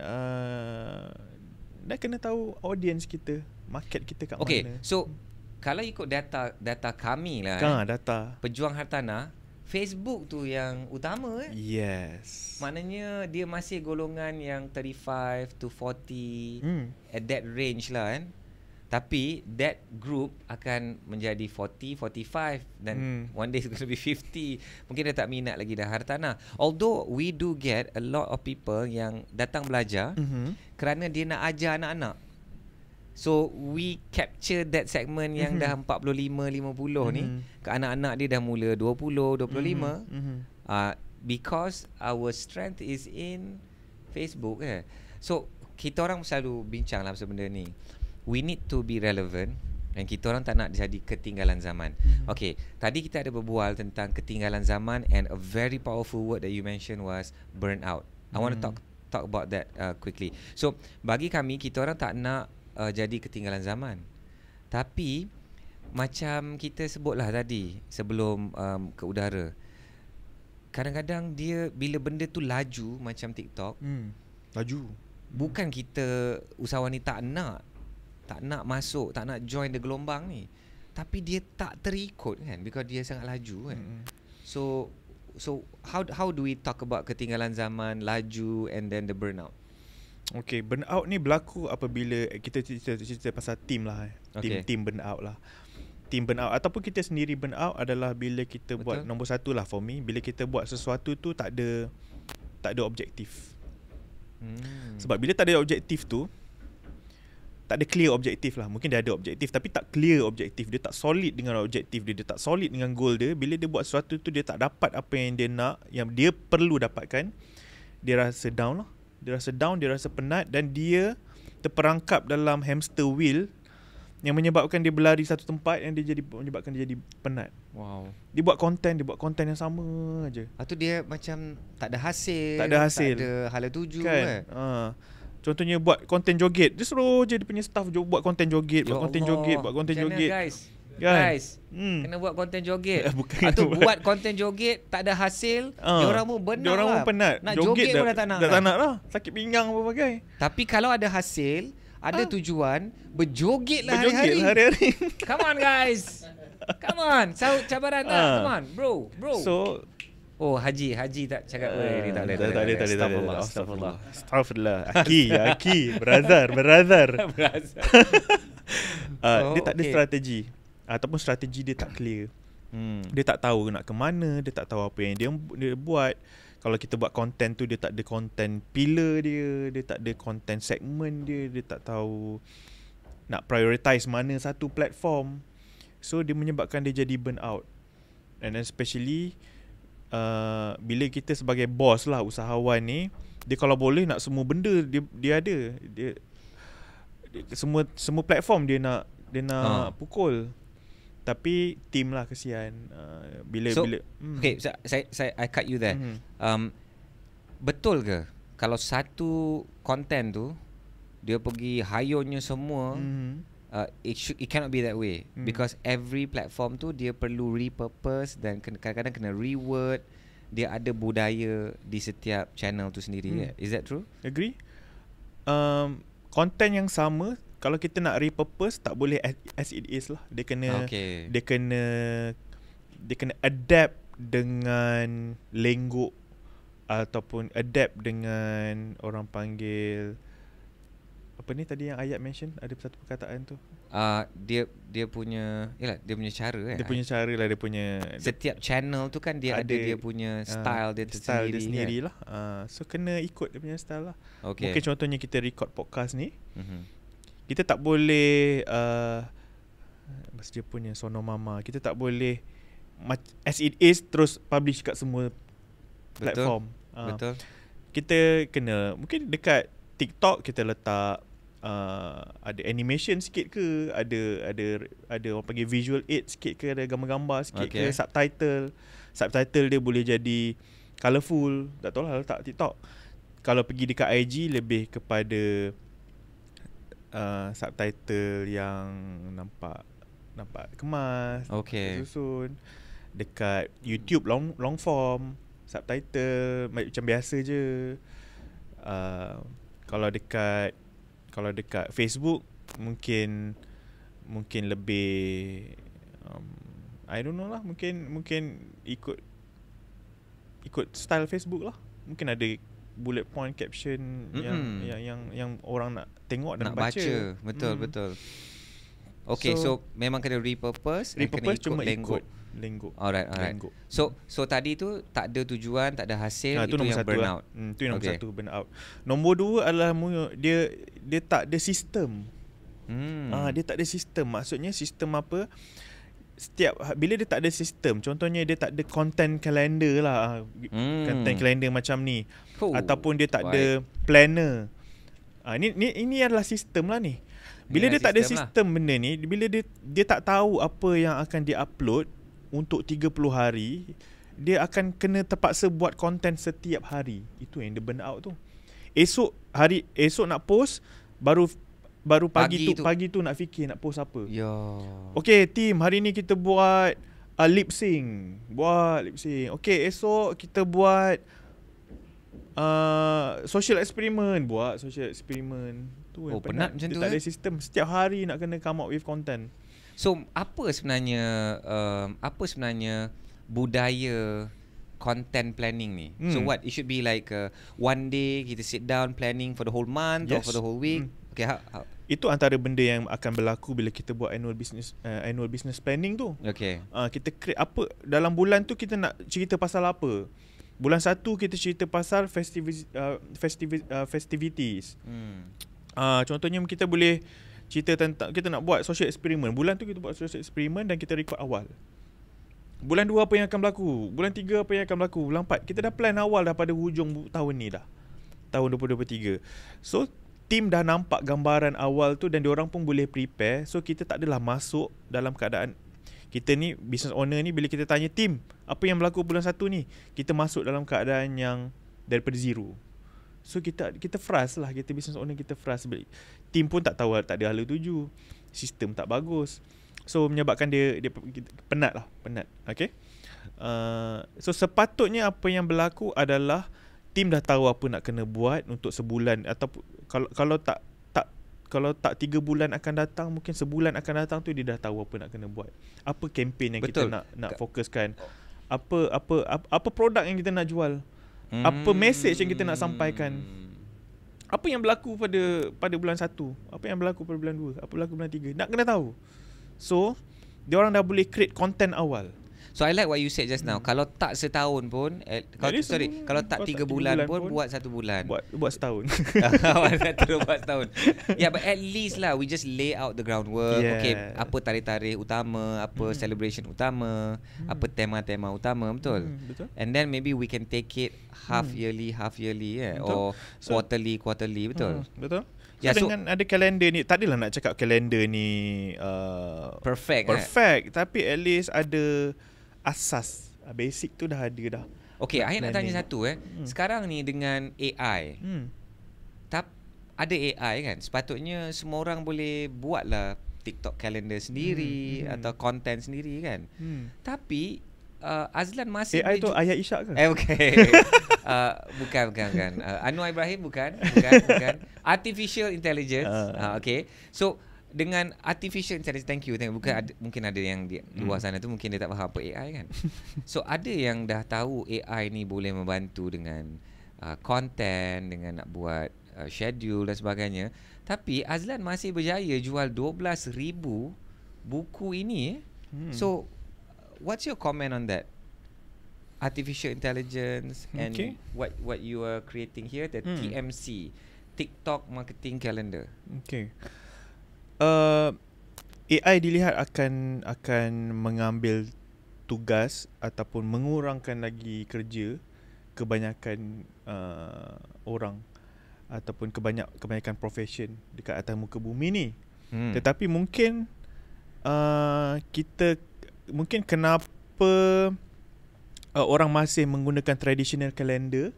dah kena tahu audience kita, market kita kat mana. Okay, so kalau ikut data kami lah, data Pejuang Hartanah, Facebook tu yang utama Yes. Maknanya dia masih golongan yang 35 to 40 at that range lah kan. Tapi that group akan menjadi 40, 45 dan one day it's going to be 50. Mungkin dia tak minat lagi dah hartanah. Although we do get a lot of people yang datang belajar kerana dia nak ajar anak-anak. So we capture that segment yang dah 45, 50 ni. Ke anak-anak dia dah mula 20, 25. Because our strength is in Facebook So kita orang selalu bincang lah pasal benda ni. We need to be relevant dan kita orang tak nak jadi ketinggalan zaman. Okay, tadi kita ada berbual tentang ketinggalan zaman and a very powerful word that you mentioned was burnout. I want to talk about that quickly. So bagi kami, kita orang tak nak jadi ketinggalan zaman. Tapi macam kita sebutlah tadi sebelum ke udara, kadang-kadang dia bila benda tu laju macam TikTok, laju. Bukan kita usahawan ni tak nak masuk, tak nak join the gelombang ni, tapi dia tak terikut kan, because dia sangat laju kan. So how do we talk about ketinggalan zaman, laju and then the burnout? Okay, burnout ni berlaku apabila kita cerita pasal team lah. Team burnout lah. Team burnout ataupun kita sendiri burnout adalah bila kita buat, nombor satu lah for me, bila kita buat sesuatu tu tak ada objektif. Sebab bila tak ada objektif tu, tak ada clear objektif lah. Mungkin dia ada objektif tapi tak clear objektif. Dia tak solid dengan objektif dia, dia tak solid dengan goal dia. Bila dia buat sesuatu tu dia tak dapat apa yang dia nak, yang dia perlu dapatkan, dia rasa down lah. Dia rasa penat dan dia terperangkap dalam hamster wheel yang menyebabkan dia berlari satu tempat yang menyebabkan dia jadi penat. Wow. Dia buat konten yang sama aja. Atau dia macam tak ada hasil, tak ada hala tuju kan. Contohnya buat konten joget, dia suruh je dia punya staff buat konten joget, buat konten joget. Guys, kena buat konten joget. Atau buat konten joget tak ada hasil, diorang pun penat. Nak joget pun dah tak nak. Dah tak nak lah. Sakit pinggang apa bagai. Tapi kalau ada hasil, ada tujuan, berjogetlah hari-hari. Come on guys. Come on. Sahut cabaran tak? Come on, bro. So Haji tak cakap dia tak boleh. Astagfirullah. Aki, brother. Dia tak ada strategi ataupun strategi dia tak clear. Dia tak tahu nak ke mana, dia tak tahu apa yang dia buat. Kalau kita buat konten tu, dia tak ada konten pillar dia tak ada konten segmen dia tak tahu nak prioritize mana satu platform. So dia menyebabkan dia jadi burn out. And especially bila kita sebagai boss lah, usahawan ni, dia kalau boleh nak semua benda dia ada. Dia semua platform dia nak pukul. Tapi team lah kesian. Okay, saya I cut you there. Betul ke kalau satu konten tu dia pergi hayunnya semua, it cannot be that way, because every platform tu dia perlu repurpose dan kadang-kadang kena reword. Dia ada budaya di setiap channel tu sendiri. Is that true? Agree. Konten yang sama kalau kita nak repurpose, tak boleh as it is lah. Dia kena dia kena adapt dengan lenggok ataupun adapt dengan orang panggil apa ni tadi yang Ayat mention, ada satu perkataan tu. Dia punya cara kan. Dia punya cara lah, dia punya setiap channel tu kan dia ada dia punya style dia sendiri kan? Lah. So kena ikut dia punya style lah. Mungkin contohnya kita record podcast ni, kita tak boleh dia punya sonomama, kita tak boleh as it is terus publish kat semua platform. Betul. Kita kena mungkin dekat TikTok kita letak ada animation sikit ke, ada orang panggil visual aid sikit ke, ada gambar-gambar sikit ke, subtitle dia boleh jadi colourful, tak tahu lah letak TikTok. Kalau pergi dekat IG lebih kepada subtitle yang nampak kemas, susun. Dekat YouTube long form subtitle macam biasa je. Kalau dekat Facebook mungkin lebih I don't know lah, mungkin ikut style Facebook lah. Mungkin ada bullet point caption yang orang nak tengok dan baca. Betul. Okay, so memang kena repurpose kena ikut lenggok. Alright. So tadi tu tak ada tujuan, tak ada hasil, itu yang burnout. Itu yang nombor satu, burnout. Nombor dua adalah dia tak ada sistem. Dia tak ada sistem. Maksudnya sistem apa? Bila dia tak ada sistem, contohnya dia tak ada content calendar lah. Content calendar macam ni. Ataupun dia tak ada planner. Ini adalah sistem lah ni. Bila dia tak ada sistem benda ni, bila dia tak tahu apa yang akan dia upload untuk 30 hari, dia akan kena terpaksa buat konten setiap hari. Itu yang dia burn out tu. Esok nak post, baru pagi tu nak fikir nak post apa. Okay team, hari ni kita buat lip sync. Okay, esok kita buat social experiment. Tu penat macam tu. Dia tak ada sistem. Setiap hari nak kena come up with content. So apa sebenarnya budaya content planning ni? So what, it should be like one day kita sit down planning for the whole month or for the whole week? Okay, how? Itu antara benda yang akan berlaku bila kita buat annual business planning tu. Okay. Kita create apa dalam bulan tu, kita nak cerita pasal apa. Bulan 1 kita cerita pasal festivities. Contohnya kita boleh cerita tentang kita nak buat social experiment. Bulan tu kita buat social experiment dan kita record awal. Bulan 2 apa yang akan berlaku? Bulan 3 apa yang akan berlaku? Bulan 4 kita dah plan awal dah pada hujung tahun ni dah. Tahun 2023. So team dah nampak gambaran awal tu dan diorang pun boleh prepare. So kita tak adalah masuk dalam keadaan kita ni business owner ni, bila kita tanya team apa yang berlaku bulan 1 ni, kita masuk dalam keadaan yang daripada zero. So kita frust lah, kita business owner kita frust. Team pun tak tahu, tak ada hala tuju, sistem tak bagus. So menyebabkan dia penat. Okay. So sepatutnya apa yang berlaku adalah team dah tahu apa nak kena buat untuk sebulan, atau kalau tak 3 bulan akan datang, mungkin sebulan akan datang tu dia dah tahu apa nak kena buat. Apa kempen yang kita nak fokuskan. Apa produk yang kita nak jual. Apa message yang kita nak sampaikan. Apa yang berlaku pada bulan 1, apa yang berlaku pada bulan 2, apa berlaku bulan 3, nak kena tahu. So diorang dah boleh create content awal. So I like what you said just now. Kalau tak setahun pun kalau tak 3 bulan pun buat 1 bulan. Buat setahun. Terus buat setahun. Yeah, but at least lah we just lay out the groundwork. Okay, apa tarikh-tarikh utama, apa celebration utama, apa tema-tema utama, betul? Betul. And then maybe we can take it half yearly or quarterly, betul? Betul. Dengan ada kalender ni, tak adalah nak cakap kalender ni perfect, tapi at least ada asas, basic tu dah ada dah. Okay, I nak tanya satu sekarang ni dengan AI, ada AI kan, sepatutnya semua orang boleh buat lah TikTok calendar sendiri atau content sendiri kan. Tapi Azlan masih AI tu ayat Isyak ke? okay. Bukan. Anwar Ibrahim bukan. Artificial intelligence. Okay. So dengan artificial intelligence, thank you. Mungkin ada yang di luar sana tu mungkin dia tak faham apa AI kan. So ada yang dah tahu AI ni boleh membantu dengan content, dengan nak buat schedule dan sebagainya. Tapi Azlan masih berjaya jual 12,000 buku ini. So what's your comment on that? Artificial intelligence and what you are creating here, the TMC, TikTok Marketing Calendar. Okay. AI dilihat akan mengambil tugas ataupun mengurangkan lagi kerja kebanyakan orang ataupun kebanyakan profession dekat atas muka bumi ni. Tetapi mungkin kenapa orang masih menggunakan traditional calendar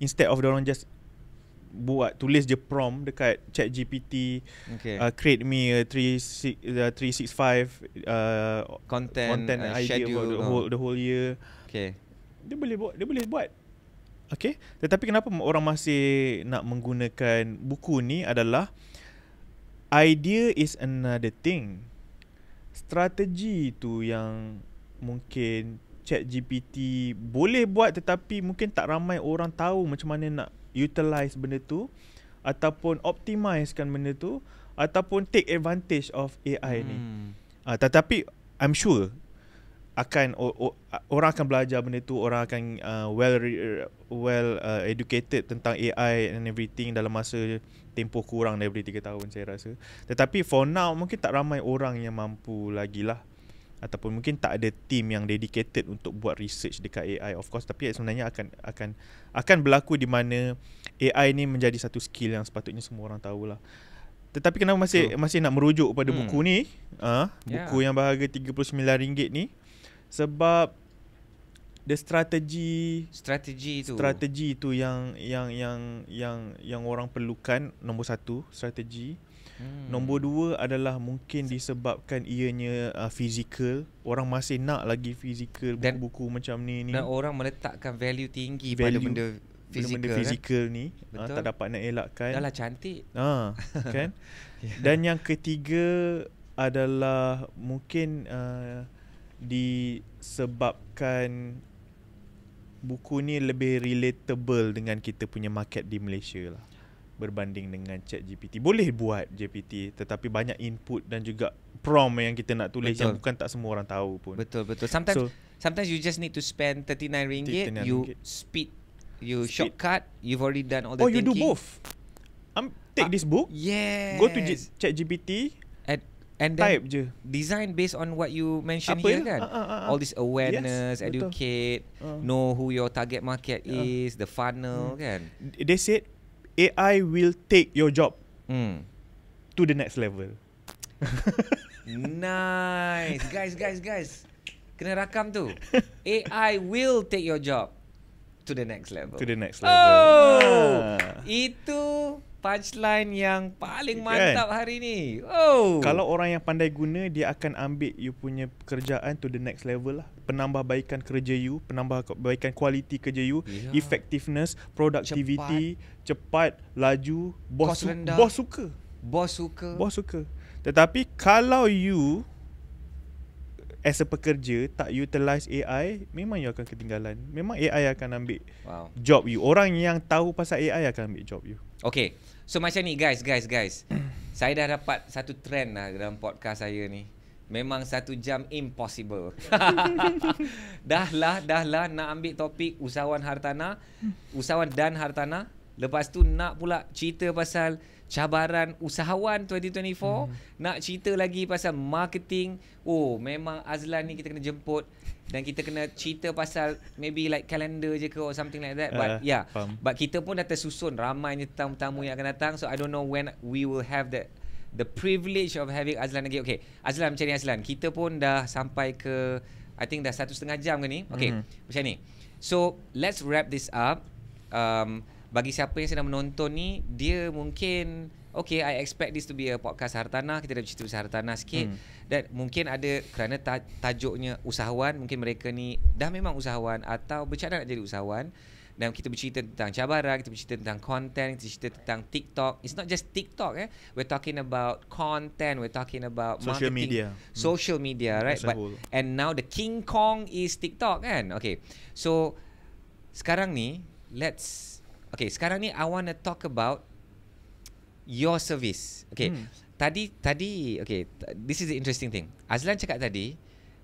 instead of orang just tulis je prompt dekat ChatGPT, create me a 365 content idea for the whole year. Okay. Dia boleh buat. Okay. Tetapi kenapa orang masih nak menggunakan buku ni adalah idea is another thing. Strategi tu yang mungkin ChatGPT boleh buat, tetapi mungkin tak ramai orang tahu macam mana nak utilize benda tu ataupun optimizekan benda tu ataupun take advantage of AI ni. Tetapi I'm sure orang akan belajar benda tu, orang akan well educated tentang AI and everything dalam masa tempoh kurang daripada 3 tahun saya rasa. Tetapi for now mungkin tak ramai orang yang mampu lagi lah, ataupun mungkin tak ada team yang dedicated untuk buat research dekat AI, of course. Tapi sebenarnya akan berlaku di mana AI ni menjadi satu skill yang sepatutnya semua orang tahulah. Tetapi kenapa masih nak merujuk pada buku ni, buku yang berharga RM39 ni, sebab the strategi tu yang orang perlukan. Nombor 1 strategi. Nombor 2 adalah mungkin disebabkan ianya fizikal. Orang masih nak lagi fizikal buku-buku macam ni. Dan orang meletakkan value tinggi pada benda fizikal ni. Tak dapat nak elakkan. Dah lah cantik. Kan? Dan yang ketiga adalah mungkin disebabkan buku ni lebih relatable dengan kita punya market di Malaysia lah, berbanding dengan ChatGPT. Boleh buat GPT, tetapi banyak input dan juga prompt yang kita nak tulis yang bukan tak semua orang tahu pun. Betul. Sometimes you just need to spend RM39. You speed, you shortcut. You've already done all the thinking. You do both. Take this book. Yes. Go to ChatGPT. And type je. Design based on what you mentioned here kan. All this awareness, educate, know who your target market is, the funnel kan. They said AI will take your job to the next level. Nice. Guys. Kena rakam tu. AI will take your job to the next level. Itu punchline yang paling mantap hari ni. Kalau orang yang pandai guna, dia akan ambil you punya pekerjaan to the next level lah. Penambahbaikan kerja you, penambahbaikan kualiti kerja you, effectiveness, productivity, cepat, laju, bos suka. Tetapi kalau you as a pekerja tak utilize AI, memang you akan ketinggalan. Memang AI akan ambil job you. Orang yang tahu pasal AI akan ambil job you. Okay. So macam ni guys. Saya dah dapat satu trend lah dalam podcast saya ni. Memang 1 jam impossible. Dah lah nak ambil topik usahawan dan hartanah. Lepas tu nak pula cerita pasal cabaran usahawan 2024. Nak cerita lagi pasal marketing. Memang Azlan ni kita kena jemput. Dan kita kena cerita pasal maybe like calendar je ke or something like that. But kita pun dah tersusun ramainya tetamu-tetamu yang akan datang. So I don't know when we will have the privilege of having Azlan lagi. Okay, Azlan, macam ni Azlan, kita pun dah sampai ke I think dah 1.5 jam ke ni. Okay, macam ni. So let's wrap this up. Bagi siapa yang sedang menonton ni, dia mungkin Okay, I expect this to be a podcast hartanah. Kita dah bercerita pasal hartanah sikit. Dan mungkin ada kerana tajuknya usahawan, mungkin mereka ni dah memang usahawan atau bercadang nak jadi usahawan. Dan kita bercerita tentang cabaran, kita bercerita tentang content, kita bercerita tentang TikTok. It's not just TikTok. We're talking about content, we're talking about social marketing, media. social media, right? And now the King Kong is TikTok kan? Okay, so sekarang ni sekarang ni I want to talk about your service. Okay. Tadi okay, this is the interesting thing. Azlan cakap tadi,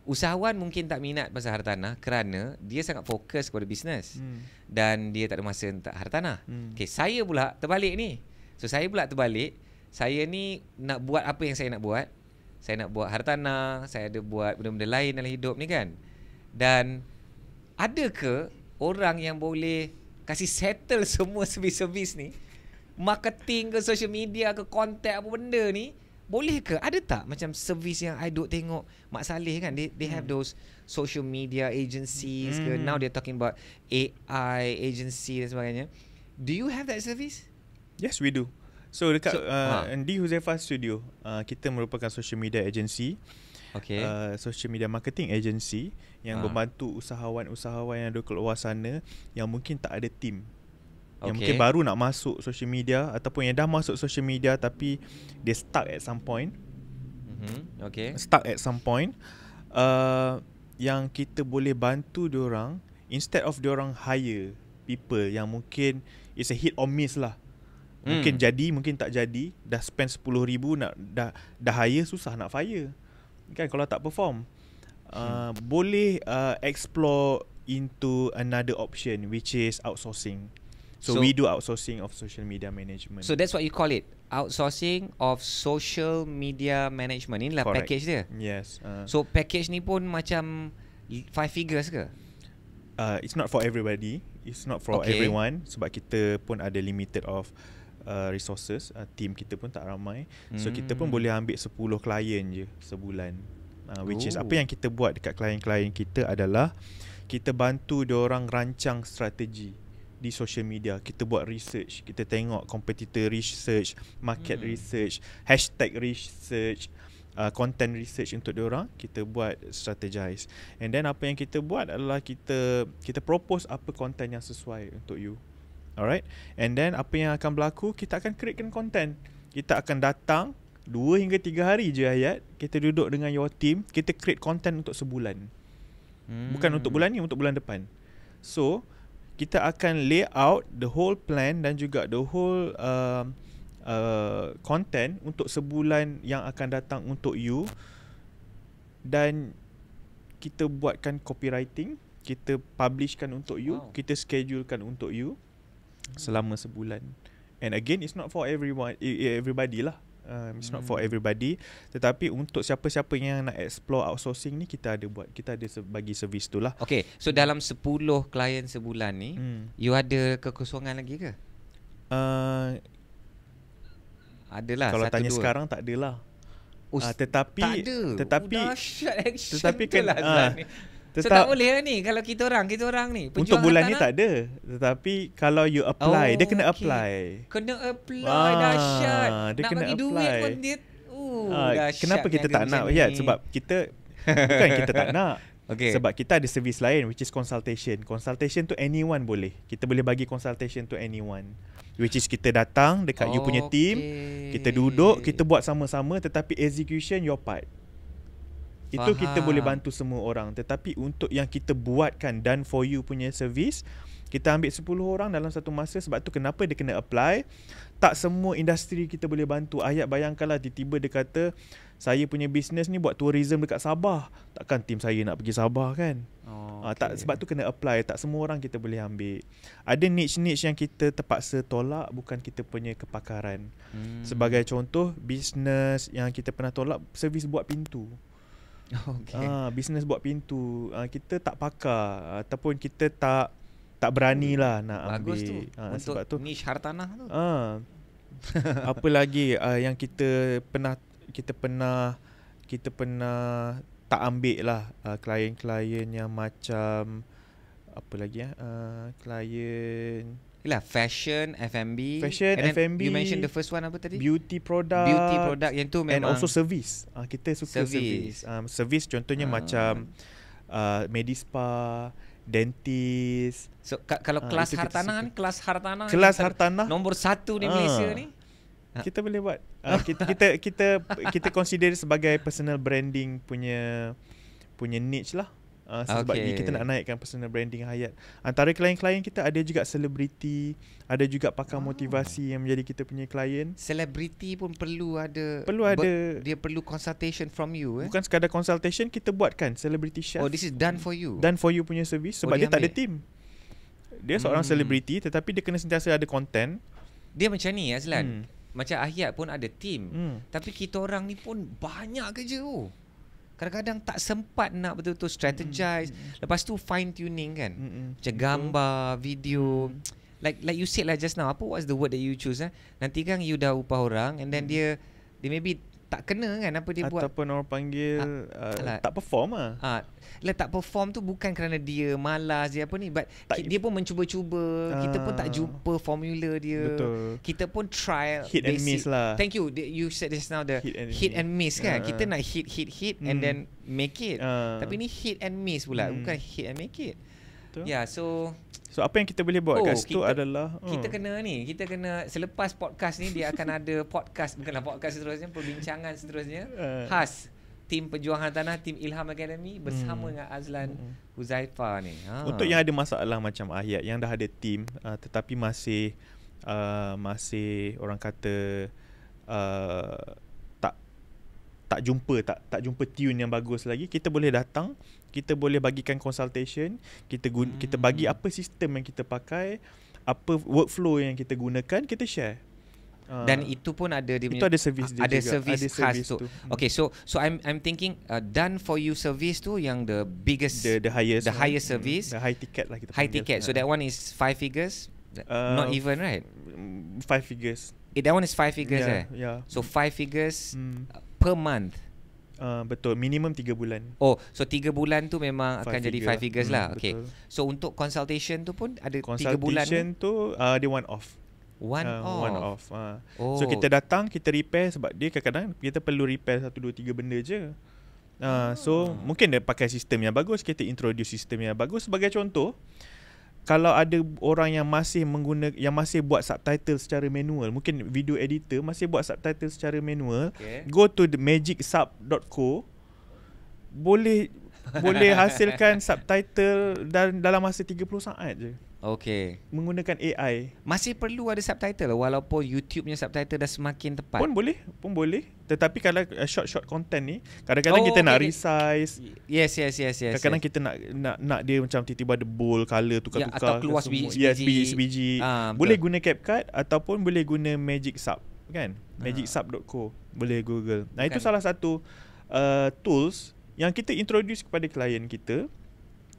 usahawan mungkin tak minat pasal hartanah kerana dia sangat fokus kepada bisnes. Dan dia tak ada masa untuk hartanah. Okay, saya pula terbalik ni. So saya pula terbalik, saya ni nak buat apa yang saya nak buat. Saya nak buat hartanah, saya ada buat benda-benda lain dalam hidup ni kan. Dan ada ke orang yang boleh kasih settle semua servis-servis ni, marketing ke social media ke konten apa benda ni, boleh ke? Ada tak macam servis yang I duk tengok Mak Saleh kan, they have those social media agencies ke, now they're talking about AI agency dan sebagainya. Do you have that service? Yes, we do. So dekat di Huzaifah Studio, kita merupakan social media agency. Okay. Social media marketing agency yang membantu usahawan-usahawan yang ada keluar sana yang mungkin tak ada team. Yang mungkin baru nak masuk social media ataupun yang dah masuk social media tapi dia stuck at some point. Stuck at some point. Yang kita boleh bantu diorang, instead of diorang hire people yang mungkin it's a hit or miss lah. Mungkin jadi, mungkin tak jadi. Dah spend 10,000 nak dah hire, susah nak fire kan kalau tak perform. Boleh explore into another option which is outsourcing. So we do outsourcing of social media management. So that's what you call it, outsourcing of social media management. Inilah correct. Package dia. Yes. So package ni pun macam 5 figures ke? It's not for everybody. It's not for everyone. Sebab kita pun ada limited of resources. Team kita pun tak ramai. So kita pun boleh ambil 10 klien je sebulan. Which is apa yang kita buat dekat klien-klien kita adalah kita bantu diorang rancang strategi di social media. Kita buat research, kita tengok competitor research, market research, hashtag research, content research untuk diorang. Kita buat strategize. And then apa yang kita buat adalah kita propose apa content yang sesuai untuk you. Alright. And then apa yang akan berlaku, kita akan createkan content. Kita akan datang 2 hingga 3 hari je Hayat. Kita duduk dengan your team, kita create content untuk sebulan. Bukan untuk bulan ni, untuk bulan depan. So kita akan lay out the whole plan dan juga the whole content untuk sebulan yang akan datang untuk you. Dan kita buatkan copywriting, kita publishkan untuk you, kita schedulekan untuk you selama sebulan. And again, it's not for everybody lah. It's not for everybody. Tetapi untuk siapa-siapa yang nak explore outsourcing ni, kita ada buat. Kita ada bagi servis tu lah. Okay, so dalam 10 klien sebulan ni, you ada kekosongan lagi ke? Adalah. Kalau 1, tanya 2. sekarang tak adalah. Tetapi tak ada. tetapi kan so tak boleh lah ni kalau kita orang ni untuk bulan ni tak ada. Tetapi kalau you apply, dia kena apply. Kena apply, dahsyat. Dia nak kena bagi apply. duit pun dia dahsyat. Kenapa kita tak nak? Ya, sebab kita bukan kita tak nak. Sebab kita ada servis lain which is consultation. Consultation to anyone boleh. Kita boleh bagi consultation to anyone. Which is kita datang dekat you punya team, kita duduk, kita buat sama-sama, tetapi execution your part. Itu kita boleh bantu semua orang. Tetapi untuk yang kita buatkan done for you punya service, kita ambil 10 orang dalam satu masa. Sebab tu kenapa dia kena apply. Tak semua industri kita boleh bantu. Ayat bayangkanlah tiba-tiba dia kata, saya punya business ni buat tourism dekat Sabah. Takkan tim saya nak pergi Sabah kan? Tak, sebab tu kena apply. Tak semua orang kita boleh ambil. Ada niche-niche yang kita terpaksa tolak, bukan kita punya kepakaran. Sebagai contoh, business yang kita pernah tolak, servis buat pintu. Business buat pintu, kita tak pakar ataupun kita tak beranilah nak bagus ambil. Tu untuk sebab tu niche hartanah tu. Apa lagi yang kita pernah tak ambil lah, klien-klien yang macam apa lagi klien Yalah, fashion, F&B. Fashion, And then F&B, you mentioned the first one apa tadi? beauty product. Beauty product yang tu And memang also service. Kita suka service. Service contohnya macam Medispa, dentist. So kalau kelas itu kita hartanah suka. ni, kelas hartanah Kelas ni, hartanah nombor 1 di Malaysia ni. kita boleh buat. Kita consider sebagai personal branding punya niche lah. Sebab kita nak naikkan personal branding Hayat. Antara klien-klien kita ada juga selebriti, ada juga pakar motivasi yang menjadi kita punya klien. Selebriti pun perlu ada. Dia perlu consultation from you. Bukan sekadar consultation, kita buatkan celebrity chef. Oh, this is done for you. Done for you punya service sebab dia tak ada team. Dia seorang selebriti tetapi dia kena sentiasa ada content. Dia macam ni Azlan. Macam Hayat pun ada team. Tapi kita orang ni pun banyak kerja tu. Kadang-kadang tak sempat nak betul-betul strategize. Lepas tu fine tuning kan. Macam gambar, video. Like you said lah just now. What's the word that you choose? Nanti kan you dah upah orang and then dia maybe tak kena kan apa dia buat. Ataupun orang panggil tak perform lah. Tak perform tu bukan kerana dia malas dia apa ni, but dia pun mencuba-cuba. Kita pun tak jumpa formula dia. Betul. Kita pun try hit and miss lah. Thank you. You said just now the hit and miss kan. Kita nak hit and then make it. Tapi ni hit and miss pula, bukan hit and make it. Ya, so apa yang kita boleh buat kat situ adalah kita kena selepas podcast ni dia akan ada podcast, bukanlah podcast seterusnya, perbincangan seterusnya khas tim Pejuang Hartanah, tim Ilham Academy bersama dengan Azlan Huzaifah ni. Untuk yang ada masalah macam Hayat yang dah ada tim tetapi masih orang kata tak jumpa tune yang bagus lagi, kita boleh datang, kita boleh bagikan consultation, kita bagi apa sistem yang kita pakai, apa workflow yang kita gunakan, kita share. Dan itu pun ada dia punya, itu ada service dia ada juga. Service khas tu. Okay, so I'm thinking done for you service tu yang the biggest, the highest service, the high ticket lah kita high ticket. So that one is 5 figures, not even, right? 5 figures. That one is 5 figures yeah. So 5 figures per month. Betul, minimum 3 bulan. Oh, so 3 bulan tu memang akan jadi 5 figures lah. Okay. Betul. So untuk consultation tu pun ada 3 bulan. Consultation tu dia one off. One off. So kita datang, kita repair sebab dia kadang-kadang kita perlu repair 1 2 3 benda je. So mungkin dia pakai sistem yang bagus, kita introduce sistem yang bagus. Sebagai contoh, kalau ada orang yang masih buat subtitle secara manual, mungkin video editor masih buat subtitle secara manual, go to the magicsub.co, boleh hasilkan subtitle dalam masa 30 saat je. Okay. Menggunakan AI. Masih perlu ada subtitle walaupun YouTube punya subtitle dah semakin tepat. Pun boleh. Tetapi kalau short content ni, kadang-kadang kita nak resize. Yes. Kadang-kadang kita nak dia macam tiba-tiba ada bold color tukar-tukar. Atau keluar sebiji. Boleh guna CapCut ataupun boleh guna Magic Sub kan? Magicsub.co. Boleh Google. Itu salah satu tools yang kita introduce kepada klien kita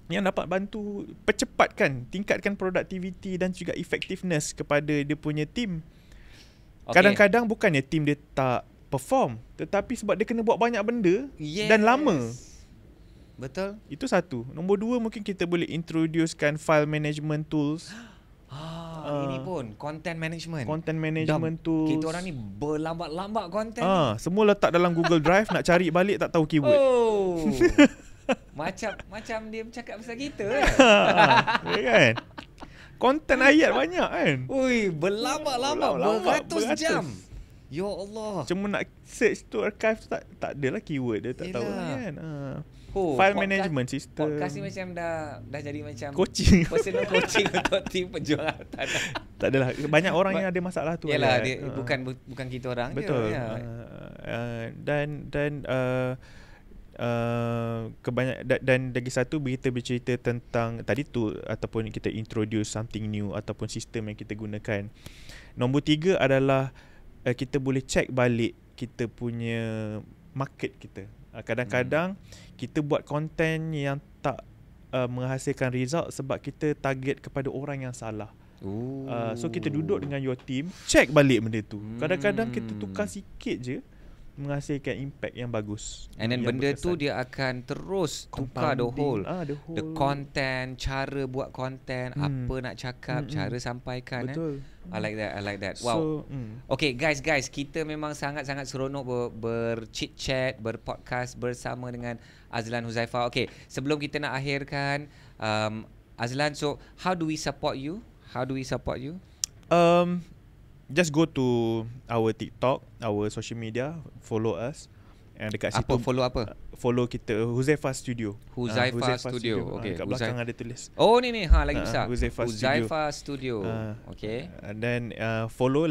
yang dapat bantu tingkatkan productivity dan juga effectiveness kepada dia punya team. Kadang-kadang bukannya team dia tak perform, tetapi sebab dia kena buat banyak benda dan lama. Betul. Itu satu. Nombor 2, mungkin kita boleh introducekan file management tools. Ini pun content management tools. Kita orang ni berlambat-lambat content. Semua letak dalam Google Drive, nak cari balik tak tahu keyword. Macam dia bercakap pasal kita kan. Konten ayat banyak kan. Ui, berlambat-lambat beratus jam. Ya Allah. Cuma nak search tu archive tu tak adalah keyword dia, tak tahu kan. File management system. Podcast ni macam dah jadi macam coaching. Personal coaching untuk tim Pejuang Hartanah. Tak adalah. Banyak orang yang ada masalah tu. Yalah, bukan kita orang. Betul. Je. Dan dan lagi satu, kita bercerita tentang tadi tu ataupun kita introduce something new ataupun sistem yang kita gunakan. Nombor 3 adalah kita boleh check balik kita punya market kita. Kadang-kadang kita buat content yang tak menghasilkan result sebab kita target kepada orang yang salah. So kita duduk dengan your team, check balik benda tu. Kadang-kadang kita tukar sikit je, menghasilkan impact yang bagus. And then benda tu dia akan terus tukar the whole content, cara buat content, apa nak cakap, cara sampaikan. Betul. I like that. Wow. Okay guys, kita memang sangat-sangat seronok berchit chat, berpodcast bersama dengan Azlan Huzaifah. Okay, sebelum kita nak akhirkan, Azlan, so how do we support you? Just go to our TikTok, our social media, follow us. Dekat situ follow apa? Follow kita Huzaifah Studio. Huzaifah Studio. Okay. Kat belakang ada tulis. Oh ni lagi besar. Huzaifah Studio. Okay. And then follow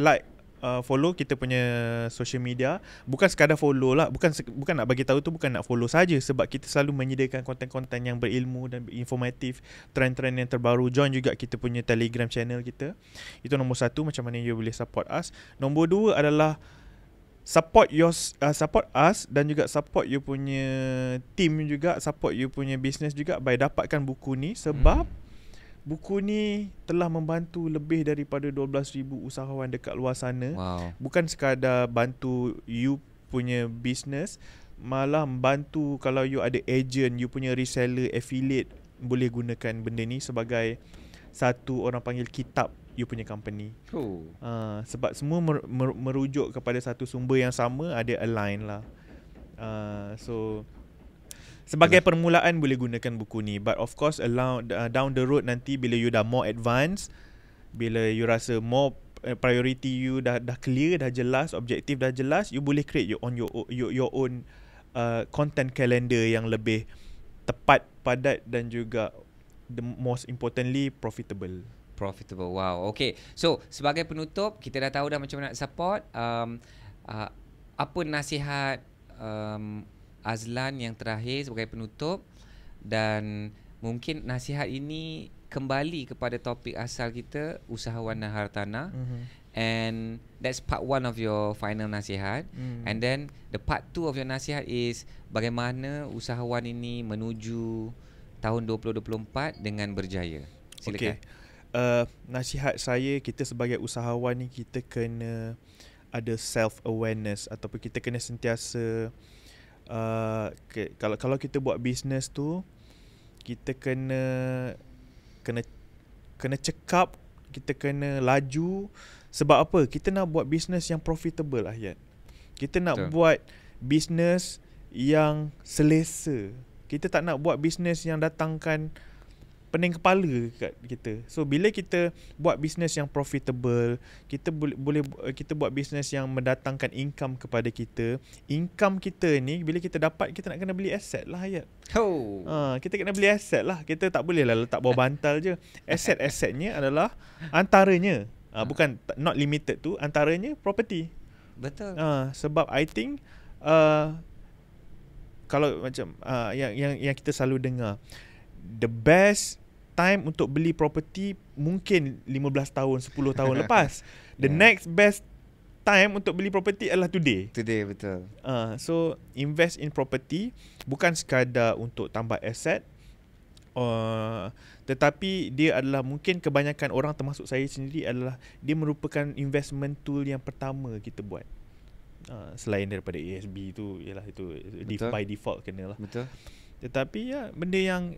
kita punya social media. Bukan sekadar follow lah, bukan nak bagi tahu tu, bukan nak follow saja, sebab kita selalu menyediakan konten-konten yang berilmu dan informatif, trend-trend yang terbaru. Join juga kita punya Telegram channel kita. Itu nombor 1, macam mana you boleh support us. Nombor 2 adalah support us dan juga support you punya team juga, support you punya business juga by dapatkan buku ni, sebab buku ni telah membantu lebih daripada 12,000 usahawan dekat luar sana. Wow. Bukan sekadar bantu you punya business, malah membantu kalau you ada agent, you punya reseller, affiliate, boleh gunakan benda ni sebagai satu, orang panggil, kitab you punya company. Sebab semua merujuk kepada satu sumber yang sama, ada align lah. So sebagai permulaan boleh gunakan buku ni. But of course down the road nanti, bila you dah more advanced, bila you rasa more priority you dah clear, dah jelas, objektif dah jelas, you boleh create your own content calendar yang lebih tepat, padat dan juga the most importantly profitable. Wow. Okay, so sebagai penutup, kita dah tahu dah macam mana nak support. Apa nasihat Azlan yang terakhir sebagai penutup, dan mungkin nasihat ini kembali kepada topik asal kita, usahawan dan hartanah. And that's part 1 of your final nasihat. And then the part 2 of your nasihat is bagaimana usahawan ini menuju tahun 2024 dengan berjaya. Silakan. Nasihat saya, kita sebagai usahawan ni, kita kena ada self awareness, ataupun kita kena sentiasa kalau kita buat bisnes tu, kita kena cekap, kita kena laju. Sebab apa? Kita nak buat bisnes yang profitable lah, kita nak buat bisnes yang selesa. Kita tak nak buat bisnes yang datangkan pening kepala kat kita. So bila kita buat bisnes yang profitable, kita boleh kita buat bisnes yang mendatangkan income kepada kita. Income kita ni bila kita dapat, kita nak kena beli aset lah, kita kena beli aset lah. Kita tak boleh lah letak bawah bantal je. Asetnya adalah antaranya, bukan not limited tu, antaranya property. Betul. Sebab I think kalau macam yang kita selalu dengar, the best time untuk beli property mungkin 15 tahun, 10 tahun lepas. The next best time untuk beli property adalah today. Betul. So invest in property bukan sekadar untuk tambah aset, tetapi dia adalah, mungkin kebanyakan orang termasuk saya sendiri, adalah dia merupakan investment tool yang pertama kita buat. Selain daripada ASB tu, ialah itu by default kena lah. Betul. Tetapi benda yang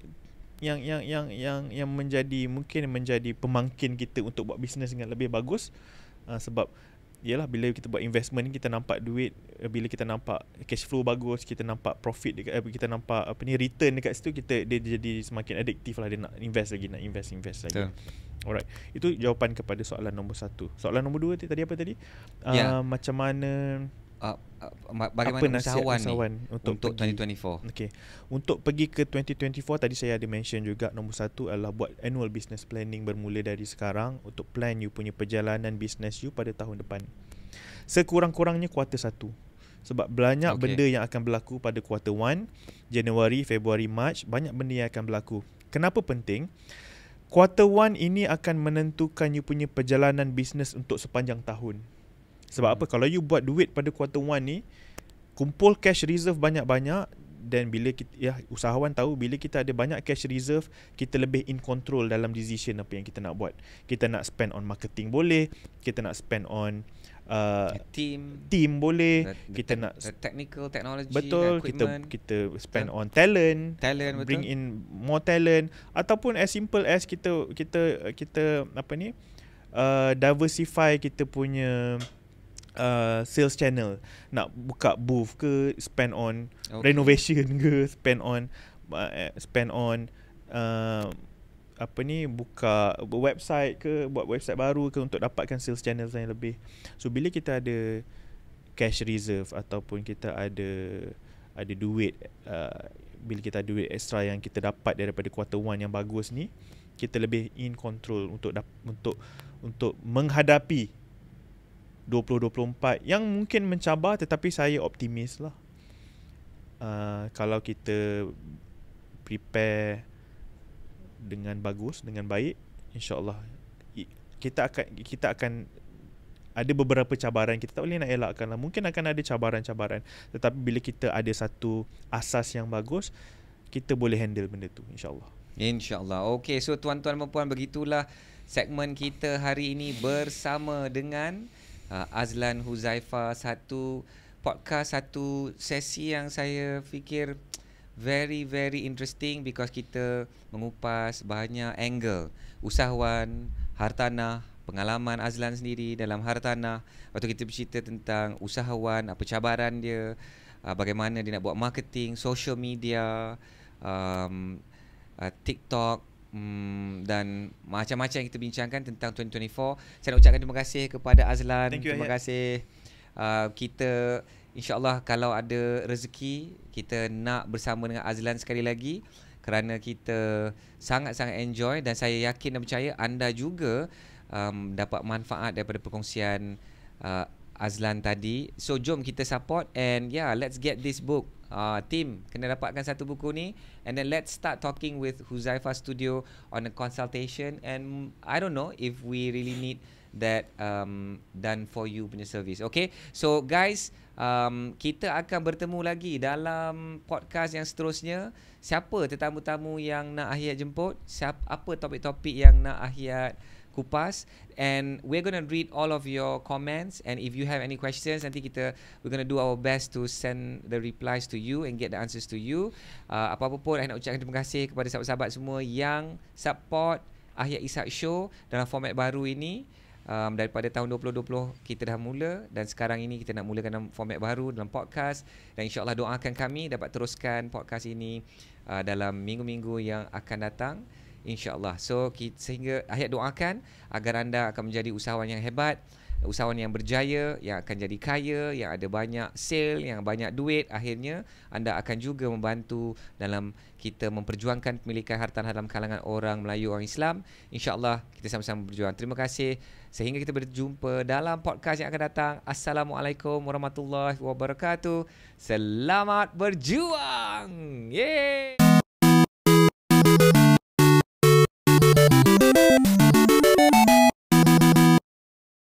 mungkin menjadi pemangkin kita untuk buat bisnes dengan lebih bagus. Sebab yalah, bila kita buat investment, kita nampak duit, bila kita nampak cash flow bagus, kita nampak profit dekat, kita nampak return dekat situ, dia jadi semakin addictive lah, dia nak invest lagi. Betul. Alright, itu jawapan kepada soalan nombor 1. Soalan nombor 2 tadi apa tadi? Macam mana bagaimana usahawan untuk 2024? Okay. Untuk pergi ke 2024, tadi saya ada mention juga, nombor 1 adalah buat annual business planning bermula dari sekarang untuk plan you punya perjalanan business you pada tahun depan. Sekurang-kurangnya kuarter 1. Sebab banyak benda yang akan berlaku pada kuarter 1, Januari, Februari, Mac, banyak benda yang akan berlaku. Kenapa penting? Kuarter 1 ini akan menentukan you punya perjalanan bisnes untuk sepanjang tahun. Sebab apa? Kalau you buat duit pada kuarter 1 ni, kumpul cash reserve banyak-banyak, dan bila kita, usahawan tahu bila kita ada banyak cash reserve, kita lebih in control dalam decision apa yang kita nak buat. Kita nak spend on marketing boleh, kita nak spend on team boleh, kita nak technical technology, betul, kita spend on talent bring betul. in more talent, ataupun as simple as kita apa ni, diversify kita punya sales channel. Nak buka booth ke, spend on renovation ke, spend on apa ni, buka website ke, buat website baru ke untuk dapatkan sales channel yang lebih. So bila kita ada cash reserve ataupun kita ada duit, bila kita ada duit extra yang kita dapat daripada quarter 1 yang bagus ni, kita lebih in control untuk menghadapi 2024 yang mungkin mencabar, tetapi saya optimis lah. Kalau kita prepare dengan bagus, dengan baik, insya-Allah kita akan ada beberapa cabaran, kita tak boleh nak elakkan lah. Mungkin akan ada cabaran-cabaran, tetapi bila kita ada satu asas yang bagus, kita boleh handle benda tu, insya-Allah. InsyaAllah. Okey, so tuan-tuan dan puan, begitulah segmen kita hari ini bersama dengan Azlan Huzaifah. Satu podcast, satu sesi yang saya fikir very very interesting because kita mengupas banyak angle. Usahawan, hartanah, pengalaman Azlan sendiri dalam hartanah. Lepas tu kita bercerita tentang usahawan, apa cabaran dia, bagaimana dia nak buat marketing, social media, TikTok, dan macam-macam yang kita bincangkan tentang 2024. Saya nak ucapkan terima kasih kepada Azlan. Terima kasih. Kita InsyaAllah kalau ada rezeki, kita nak bersama dengan Azlan sekali lagi, kerana kita sangat-sangat enjoy dan saya yakin dan percaya anda juga dapat manfaat daripada perkongsian Azlan tadi. So jom kita support and let's get this book. Team kena dapatkan satu buku ni, and then let's start talking with Huzaifah Studio on a consultation, and I don't know if we really need that done for you punya service. Okay, so guys, kita akan bertemu lagi dalam podcast yang seterusnya. Siapa tetamu-tamu yang nak Ahyat jemput, apa topik-topik yang nak Ahyat kupas, and we're going to read all of your comments, and if you have any questions, nanti we're going to do our best to send the replies to you and get the answers to you. Apa-apa pun, saya nak ucapkan terima kasih kepada sahabat-sahabat semua yang support Ahyat Ishak Show dalam format baru ini. Daripada tahun 2020 kita dah mula, dan sekarang ini kita nak mulakan dalam format baru, dalam podcast, dan insyaAllah doakan kami dapat teruskan podcast ini dalam minggu-minggu yang akan datang, insyaAllah. So sehingga Ahyat doakan agar anda akan menjadi usahawan yang hebat, usahawan yang berjaya, yang akan jadi kaya, yang ada banyak sale, yang banyak duit. Akhirnya anda akan juga membantu dalam kita memperjuangkan pemilikan hartanah dalam kalangan orang Melayu, orang Islam. InsyaAllah kita sama-sama berjuang. Terima kasih. Sehingga kita berjumpa dalam podcast yang akan datang. Assalamualaikum warahmatullahi wabarakatuh. Selamat berjuang. Yeay.